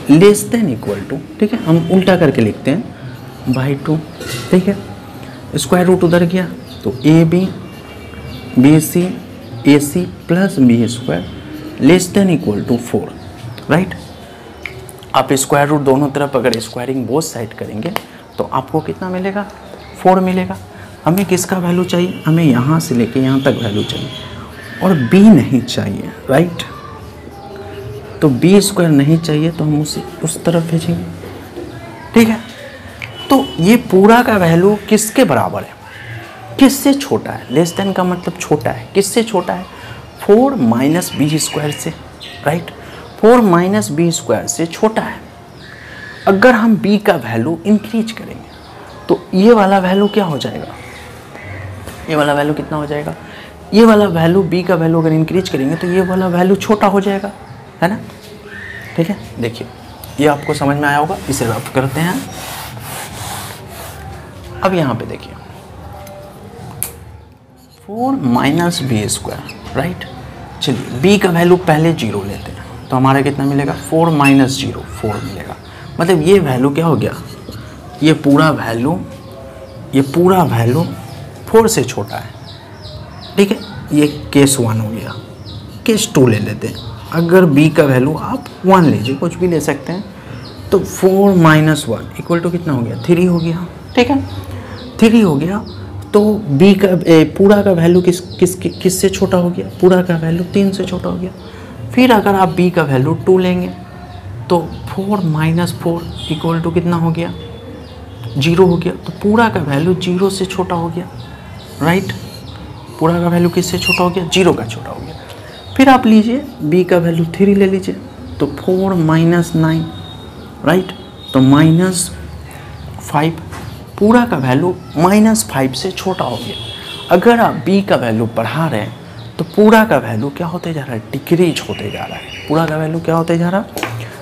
<= ठीक है, हम उल्टा करके लिखते हैं /2, ठीक है। √ उधर गया तो ab bc ac + b² <= 4, right. आप √ दोनों तरफ अगर स्क्वायरिंग बोथ साइड करेंगे तो आपको कितना मिलेगा, 4 मिलेगा। हमें किसका वैल्यू चाहिए, हमें यहाँ से लेके यहाँ तक वैल्यू चाहिए और b नहीं चाहिए, राइट। तो b² नहीं चाहिए तो हम उसे उस तरफ भेजेंगे, ठीक है। तो ये पूरा का वैल्यू किसके बराबर है, किससे छोटा है, लेस देन का मतलब छोटा है, किससे छोटा है, 4 - b² से, राइट। 4 - b² से छोटा है। अगर हम b का वैल्यू इंक्रीज करेंगे तो ये वाला वैल्यू क्या हो जाएगा, ये वाला वैल्यू कितना हो जाएगा, ये वाला वैल्यू b का वैल्यू अगर इंक्रीज करेंगे तो ये वाला वैल्यू छोटा हो जाएगा, है ना, ठीक है। देखिए, ये आपको समझ में आया होगा, इसे रफ करते हैं। अब यहाँ पे देखिए 4 - b², राइट। चलिए, b का वैल्यू पहले 0 लेते हैं तो हमारा कितना मिलेगा, 4 - 0 4 मिलेगा। मतलब ये वैल्यू क्या हो गया, ये पूरा वैल्यू 4 से छोटा है, ठीक है। ये केस 1 हो गया। केस 2 ले लेते हैं। अगर b का वैल्यू आप 1 लीजिए, कुछ भी ले सकते हैं, तो 4 - 1 इक्वल टू कितना हो गया? 3 हो गया। ठीक है, 3 हो गया। तो b का पूरा का वैल्यू किससे छोटा हो गया? पूरा का वैल्यू 3 से छोटा हो गया। फिर अगर आप b का वैल्यू 2 लेंगे तो 4 - 4 इक्वल टू कितना हो गया? 0 हो गया। तो पूरा का वैल्यू 0 से छोटा हो गया, राइट? पूरा का वैल्यू किससे छोटा हो गया? 0 का छोटा हो गया। फिर आप लीजिए b का वैल्यू 3 ले लीजिए, तो 4 - 9, राइट? तो -5, पूरा का वैल्यू -5 से छोटा हो गया। अगर आप b का वैल्यू बढ़ा रहे हैं तो पूरा का वैल्यू क्या होते जा रहा है? डिक्रीज होते जा रहा है। पूरा का वैल्यू क्या होते जा रहा है?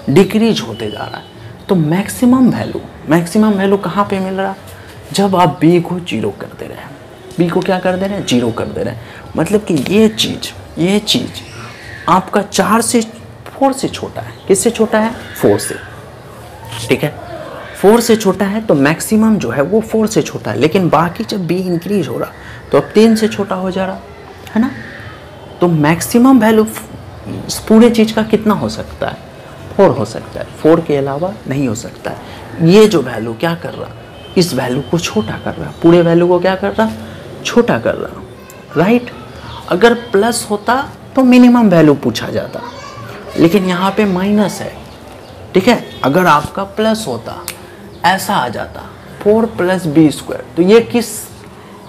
डिक्रीज होते जा रहा है। तो मैक्सिमम वैल्यू कहाँ पे मिल रहा है? जब आप b को 0 कर दे रहे हैं। b को क्या कर दे रहे हैं? 0 कर दे रहे हैं। मतलब कि ये चीज़ आपका 4 से 4 से छोटा है। किससे छोटा है? 4 से। ठीक है, 4 से छोटा है तो मैक्सिमम जो है वो 4 से छोटा है। लेकिन बाकी जब b इंक्रीज हो रहा तो अब 3 से छोटा हो जा रहा है ना। तो मैक्सिमम वैल्यू पूरे चीज़ का कितना हो सकता है? 4 हो सकता है। 4 के अलावा नहीं हो सकता है। ये जो वैल्यू क्या कर रहा? इस वैल्यू को छोटा कर रहा, पूरे वैल्यू को क्या कर रहा? छोटा कर रहा, राइट? अगर प्लस होता तो मिनिमम वैल्यू पूछा जाता, लेकिन यहाँ पे माइनस है। ठीक है, अगर आपका प्लस होता, ऐसा आ जाता 4 + b², तो ये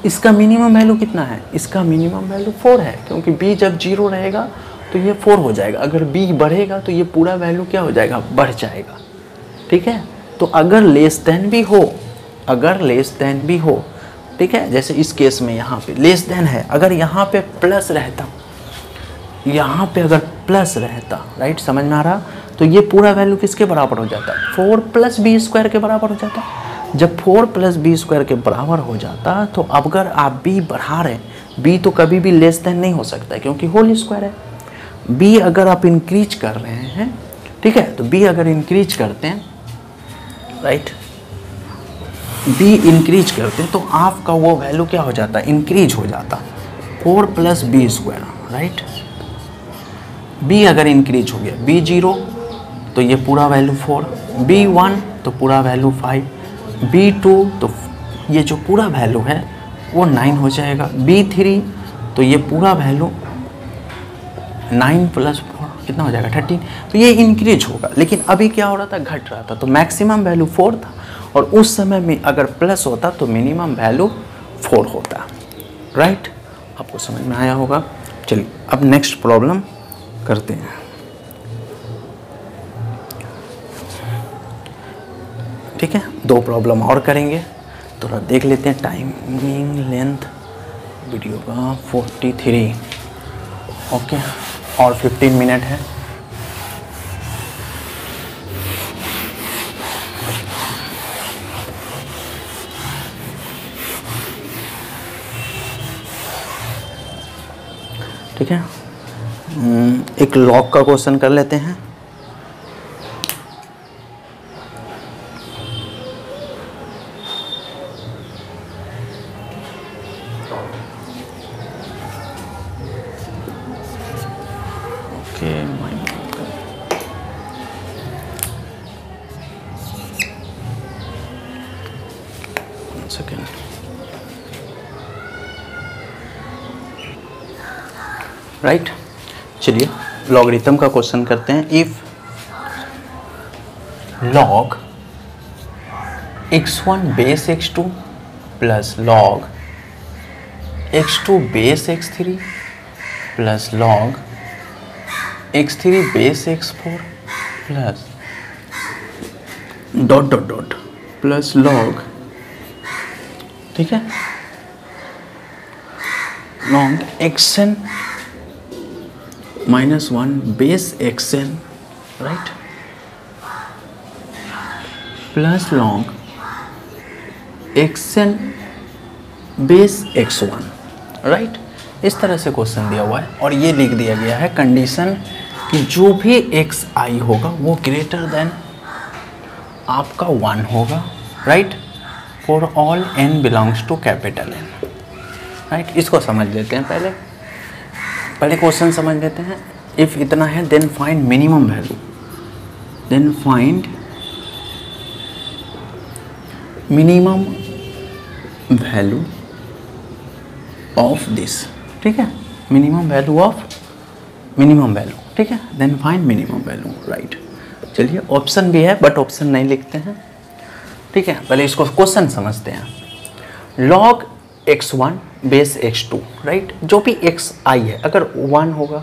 इसका मिनिमम वैल्यू कितना है? इसका मिनिमम वैल्यू 4 है, क्योंकि b जब 0 रहेगा तो ये 4 हो जाएगा। अगर b बढ़ेगा तो ये पूरा वैल्यू क्या हो जाएगा? बढ़ जाएगा। ठीक है, तो अगर लेस देन भी हो, ठीक है, जैसे इस केस में यहाँ पे लेस देन है, अगर यहाँ पे प्लस रहता, यहाँ पे अगर प्लस रहता, राइट? समझ में आ रहा? तो ये पूरा वैल्यू किसके बराबर हो जाता? 4 + b² के बराबर हो जाता। जब 4 + b² के बराबर हो जाता तो अगर आप b बढ़ा रहे हैं, b तो कभी भी लेस देन नहीं हो सकता क्योंकि होल स्क्वायर है। b अगर आप इंक्रीज कर रहे हैं, ठीक है, तो b अगर इंक्रीज करते हैं, राइट, b इंक्रीज करते हैं तो आपका वो वैल्यू क्या हो जाता? इंक्रीज हो जाता। 4 + b², राइट? b अगर इंक्रीज हो गया, b 0 तो ये पूरा वैल्यू 4, b 1 तो पूरा वैल्यू 5, b 2 तो ये जो पूरा वैल्यू है वो 9 हो जाएगा, b 3 तो ये पूरा वैल्यू 9 + 4 कितना हो जाएगा? 13। तो ये इंक्रीज होगा। लेकिन अभी क्या हो रहा था? घट रहा था। तो मैक्सिमम वैल्यू 4 था, और उस समय में अगर प्लस होता तो मिनिमम वैल्यू 4 होता, राइट? आपको समझ में आया होगा। चलिए अब नेक्स्ट प्रॉब्लम करते हैं। ठीक है, 2 प्रॉब्लम और करेंगे, थोड़ा देख लेते हैं। टाइमिंग लेंथ वीडियो का 43, ओके, और 15 मिनट है। ठीक है, एक लॉग का क्वेश्चन कर लेते हैं। Okay, second, right? चलिए लॉगरिथम का क्वेश्चन करते हैं। If log x1 base x2 plus log x2 base x3 plus log x3 base x4 plus dot dot dot plus log, ठीक है, log xn -1 base xn, right, plus log xn base x1, right? इस तरह से question दिया हुआ है और ये लिख दिया गया है कंडीशन कि जो भी xi होगा वो ग्रेटर देन आपका 1 होगा, right, for all n belongs to capital N, right? इसको समझ लेते हैं पहले। पहले क्वेश्चन समझ लेते हैं। इफ़ इतना है then find minimum value, then find minimum value of this, ठीक है, minimum value of minimum value, ठीक है, then find minimum value, right. चलिए ऑप्शन भी है बट ऑप्शन नहीं लिखते हैं, ठीक है, पहले इसको क्वेश्चन समझते हैं। log x1 base x2, right, जो भी xi है अगर 1 होगा,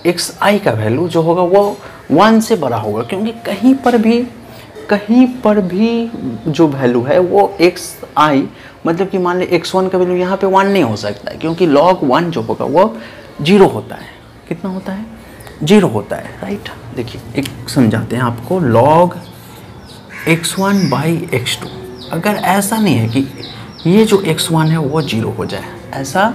xi का वैल्यू जो होगा वो 1 से बड़ा होगा, क्योंकि कहीं पर भी जो वैल्यू है वो xi, मतलब कि मान ली x1 का वैल्यू यहाँ पे 1 नहीं हो सकता है, क्योंकि log 1 जो होगा वो 0 होता है। कितना होता है? 0 होता है, राइट। देखिए एक समझाते हैं आपको, log x1 बाई x2, अगर ऐसा नहीं है कि ये जो x1 है वो 0 हो जाए, ऐसा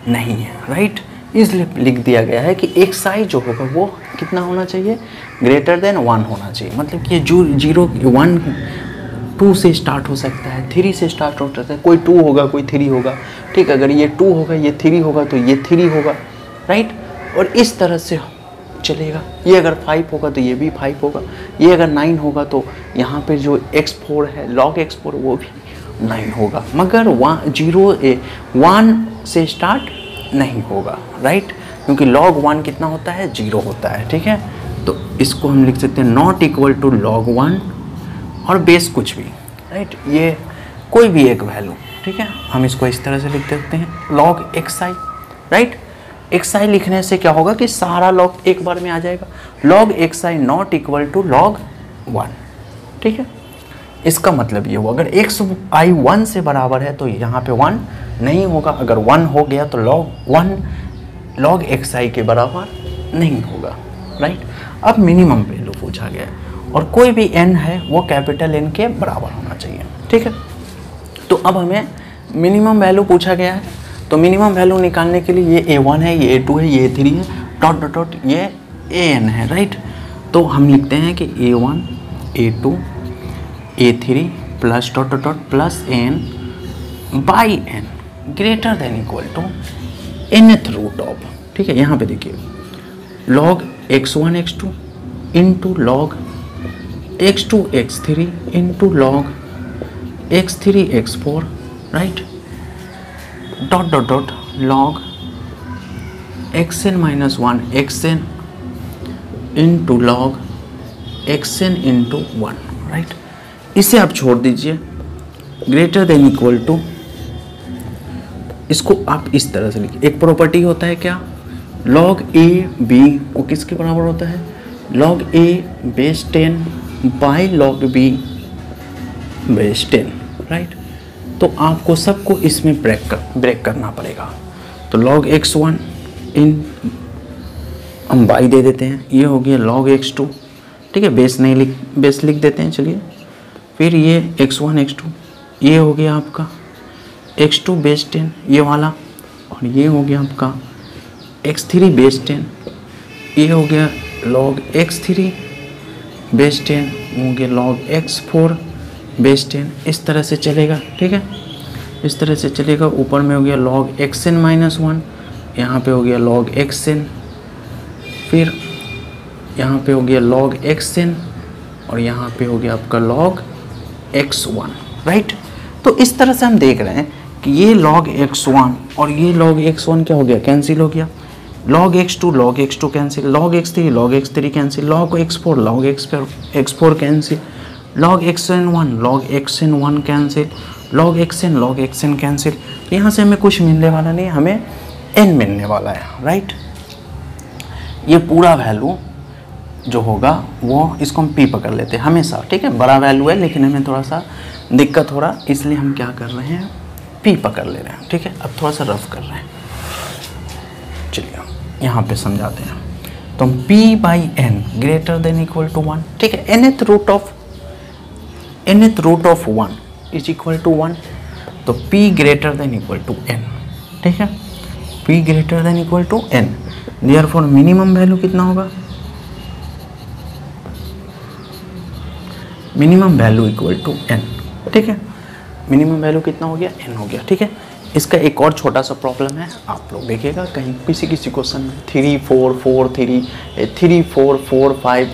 नहीं है, राइट, इसलिए लिख दिया गया है कि xi जो होगा वो कितना होना चाहिए, ग्रेटर देन 1 होना चाहिए। मतलब कि जो 0 1 2 से स्टार्ट हो सकता है, 3 से स्टार्ट हो सकता है, कोई 2 होगा कोई 3 होगा, ठीक, अगर ये 2 होगा ये 3 होगा तो ये 3 होगा, राइट, और इस तरह से चलेगा। ये अगर 5 होगा तो ये भी 5 होगा, ये अगर 9 होगा तो यहाँ पे जो x4 है log x4 वो भी 9 होगा, मगर 1 से स्टार्ट नहीं होगा, राइट, क्योंकि log 1 कितना होता है, 0 होता है, ठीक है। तो इसको हम लिख सकते हैं नॉट इक्वल टू log 1 और बेस कुछ भी, राइट, ये कोई भी एक वैल्यू, ठीक है, हम इसको इस तरह से लिख सकते हैं log xi, राइट। xi लिखने से क्या होगा कि सारा log एक बार में आ जाएगा, log xi not equal to log 1, ठीक है। इसका मतलब ये हुआ अगर xi 1 से बराबर है तो यहाँ पे 1 नहीं होगा, अगर 1 हो गया तो log xi के बराबर नहीं होगा, राइट। अब मिनिमम वैल्यू पूछा गया है और कोई भी n है वो कैपिटल N के बराबर होना चाहिए, ठीक है। तो अब हमें मिनिमम वैल्यू पूछा गया है, तो मिनिमम वैल्यू निकालने के लिए ये a1 है, ये a2 है, ये a3 है, डॉट डॉट डॉट ये an है, राइट। तो हम लिखते हैं कि a1 a2 a3 plus dot dot dot plus n by n greater than equal to nth root of, ठीक है। यहाँ पे देखिए log x1 x2 into log x2 x3 into log x3 x4, right, dot dot dot log xn minus 1 xn into log xn into 1, right. इसे आप छोड़ दीजिए, greater than equal to, इसको आप इस तरह से लिखिए, एक प्रॉपर्टी होता है क्या, log a b को किसके बराबर होता है, log a base 10 by log b base 10, right. तो आपको सबको इसमें ब्रेक करना पड़ेगा। तो log x1 इन हम बाई दे देते हैं, ये हो गया log x2, ठीक है, बेस नहीं बेस लिख देते हैं, चलिए। फिर ये x1 x2 ये हो गया आपका x2 बेस 10 ये वाला, और ये हो गया आपका x3 बेस 10, ये हो गया log x3 बेस 10, हो गया log x4 बेस 10, इस तरह से चलेगा, ठीक है, इस तरह से चलेगा। ऊपर में हो गया log xn माइनस 1, यहाँ पे हो गया log xn, फिर यहाँ पे हो गया log xn, और यहाँ पे हो गया आपका log x1, राइट। तो इस तरह से हम देख रहे हैं कि ये log x1 और ये log x1 क्या हो गया, कैंसिल हो गया, log x2 cancel, log x3 cancel, log x4 cancel, log xn1 cancel, log xn cancel. तो यहाँ से हमें कुछ मिलने वाला नहीं, हमें n मिलने वाला है, राइट। ये पूरा वैल्यू जो होगा वो इसको हम p पकड़ लेते हैं हमेशा, ठीक है, बड़ा वैल्यू है लेकिन हमें थोड़ा सा दिक्कत हो रहा, इसलिए हम क्या कर रहे हैं, p पकड़ ले रहे हैं, ठीक है। अब थोड़ा सा रफ कर रहे हैं, चलिए यहाँ पे समझाते हैं। तो हम p by n greater than equal to 1, ठीक है, nth root of 1 is equal to 1, तो p greater than equal to n, ठीक है, p greater than equal to n, therefore minimum value कितना होगा, minimum value equal to n, ठीक है, minimum value कितना हो गया, n हो गया, ठीक है। इसका एक और छोटा सा प्रॉब्लम है, आप लोग देखिएगा कहीं किसी क्वेश्चन में 3 4 4 3 3 4 4 5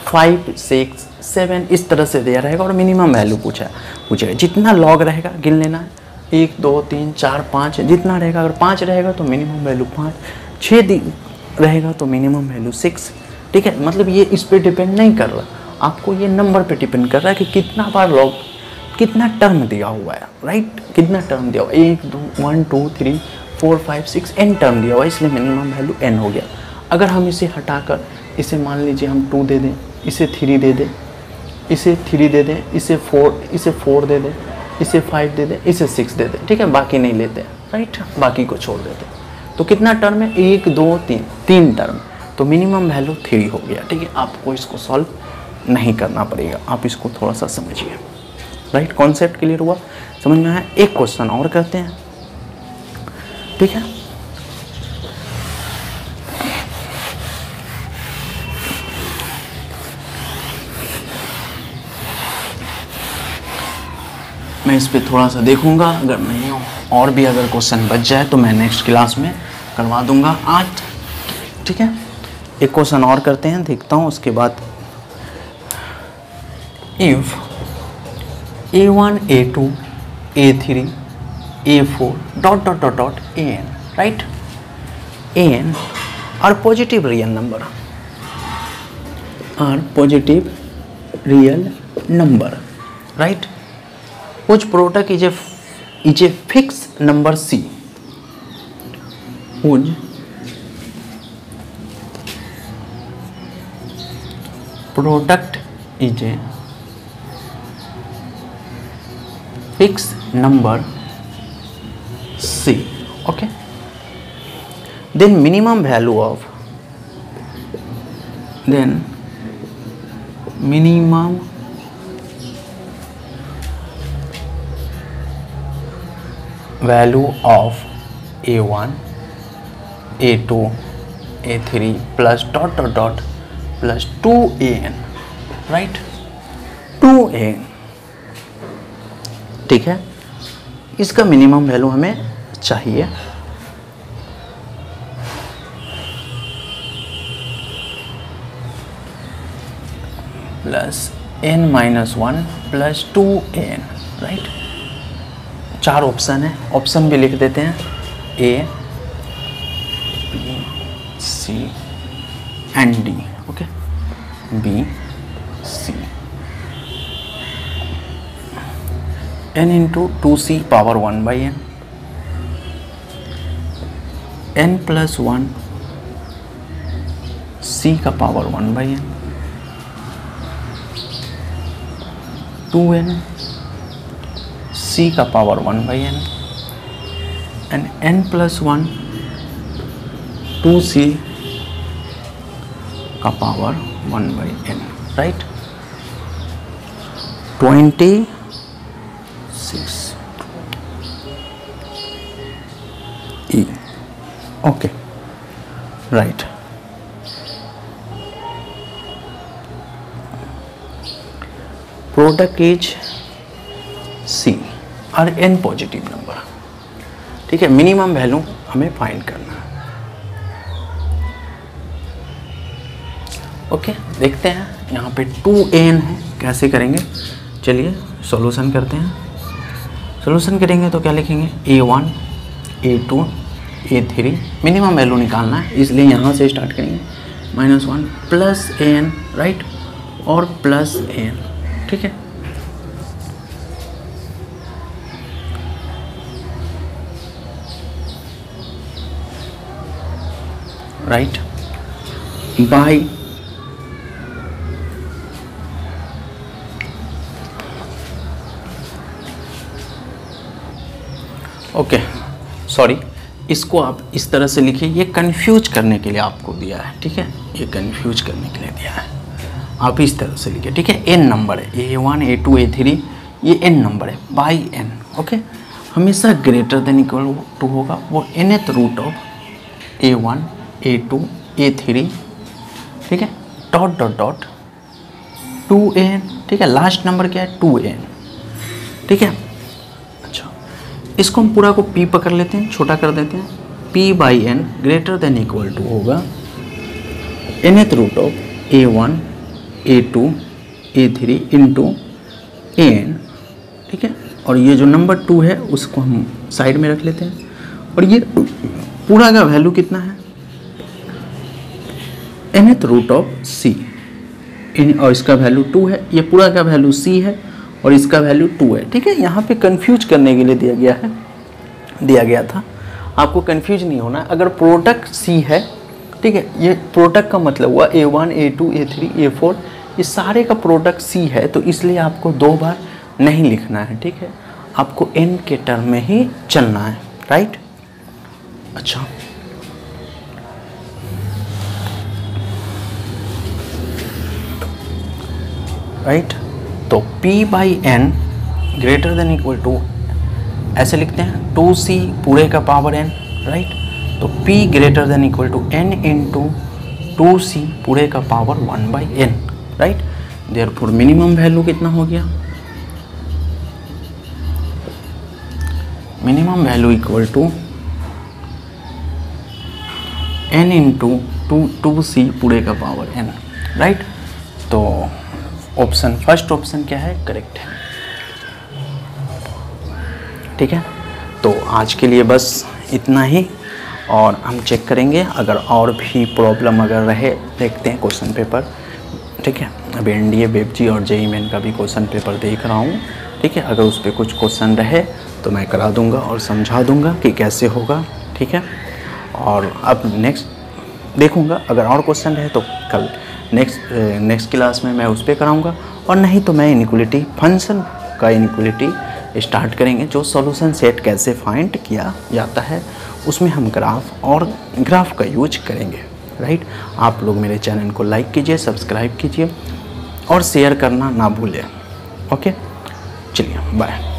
5 6 7 इस तरह से दिया रहेगा और मिनिमम वैल्यू पूछेगा। जितना लॉग रहेगा गिन लेना है, 1 2 3 4 5 जितना रहेगा। अगर 5 रहेगा तो मिनिमम वैल्यू 5, 6 रहेगा तो मिनिमम वैल्यू 6। ठीक है, मतलब ये इस पे डिपेंड नहीं कर रहा, आपको ये नंबर पे डिपेंड कर रहा है कि कितना बार लॉग, कितना टर्म दिया हुआ है, राइट, कितना टर्म दिया हुआ है, 1 2 3 4 5 6 n टर्म दिया हुआ है, इसलिए मिनिमम वैल्यू n हो गया। अगर हम इसे हटाकर इसे मान लीजिए हम 2 दे दें, इसे 3 दे दें, इसे 3 दे दें, इसे 4 दे दें, इसे 5 दे दें, इसे 6 दे दें, ठीक है, बाकी नहीं लेते हैं, राइट, बाकी को छोड़ देते हैं। तो कितना टर्म है, 1 2 3 टर्म, तो मिनिमम वैल्यू 3 हो गया। ठीक है, आपको इसको सॉल्व नहीं करना पड़ेगा, आप इसको थोड़ा सा समझिए, राइट। कॉन्सेप्ट क्लियर हुआ, समझ में आया। एक क्वेश्चन और करते हैं, ठीक है। मैं इस पे थोड़ा सा देखूंगा, अगर नहीं हो और भी अगर क्वेश्चन बच जाए तो मैं नेक्स्ट क्लास में करवा दूंगा आज, ठीक है। एक क्वेश्चन और करते हैं, देखता हूँ उसके बाद। If A1 A2 A3 A4 dot dot dot dot AN, right, AN are positive real number, are positive real number, right, which product is a fixed number C, whose product is a fixed number C, okay, then minimum value of A1 A2 A3 plus dot dot dot plus 2AN, right, 2AN, ठीक है। इसका minimum value हमें चाहिए, plus n-1 plus 2an, right. 4 option है, option भी लिख देते हैं, A B C and D, okay, B C, n into 2C power 1/n, n plus 1 C का पावर 1/n, 2n C का power 1/n, and n plus 1 2C का power 1/n, right. 26 E, okay, right. Product is C और n positive number, ठीक है। Minimum value हमें find करना है, okay. देखते हैं यहाँ पे 2n है, कैसे करेंगे, चलिए सॉल्यूशन करते हैं। सॉल्यूशन करेंगे तो क्या लिखेंगे, A1 A2 A3, minimum value निकालना है, इसलिए यहाँ से स्टार्ट करेंगे, -1 प्लस an, राइट, और प्लस an, ठीक है। राइट, बाय ओके, सॉरी, इसको आप इस तरह से लिखिए, ये कंफ्यूज करने के लिए आपको दिया है, ठीक है, ये कंफ्यूज करने के लिए दिया है, आप इस तरह से लिखिए, ठीक है। n नंबर है, A1 A2 A3, ये n नंबर है, बाई n, ओके। हमेशा ग्रेटर देन इक्वल टू होगा, वो nth root of A1 A2 A3, ठीक है, डॉट डॉट डॉट 2an, ठीक है। लास्ट नंबर क्या है, 2an, ठीक है। अच्छा, इसको हम पूरा को p पकड़ लेते हैं, छोटा कर देते हैं। p/n greater than equal to होगा nth root of a1 a2 a3 into an, ठीक है। और ये जो नंबर 2 है उसको हम साइड में रख लेते हैं, और ये पूरा का वैल्यू कितना है, nth रूट ऑफ c, और इसका वैल्यू 2 है, ये पूरा का वैल्यू c है और इसका वैल्यू 2 है, ठीक है। यहाँ पे कंफ्यूज करने के लिए दिया गया था, आपको कंफ्यूज नहीं होना। अगर प्रोडक्ट c है, ठीक है, ये प्रोडक्ट का मतलब हुआ a1 a2 a3 a4, ये सारे का प्रोडक्ट c है, तो इसलिए आपको 2 बार नहीं लिखना है, ठीक है। आपको n के टर्म में ही चलना है, राइट। अच्छा, राइट, तो p/n greater than equal to ऐसे लिखते हैं 2c पूरे का पावर n, राइट। तो p greater than equal to n into 2c पूरे का power 1/n, right. Therefore minimum value कितना हो गया, minimum value equal to n into 2c पूरे का पावर n, राइट। तो ऑप्शन फर्स्ट ऑप्शन क्या है, करेक्ट है, ठीक है। तो आज के लिए बस इतना ही, और हम चेक करेंगे अगर और भी प्रॉब्लम अगर रहे, देखते हैं क्वेश्चन पेपर, ठीक है। अभी एनडीए वेबजी और जेईई मेन का भी क्वेश्चन पेपर देख रहा हूँ, ठीक है। अगर उस पर कुछ क्वेश्चन रहे तो मैं करा दूंगा और समझा दूंगा कि कैसे होगा, ठीक है। और अब नेक्स्ट देखूंगा, अगर और क्वेश्चन रहे तो कल नेक्स्ट क्लास में मैं उस पर कराऊंगा, और नहीं तो मैं इनइक्वालिटी फंक्शन का इनइक्वालिटी स्टार्ट करेंगे, जो सॉल्यूशन सेट कैसे फाइंड किया जाता है, उसमें हम ग्राफ का यूज करेंगे, राइट। आप लोग मेरे चैनल को लाइक कीजिए, सब्सक्राइब कीजिए और शेयर करना ना भूलें, ओके। चलिए बाय।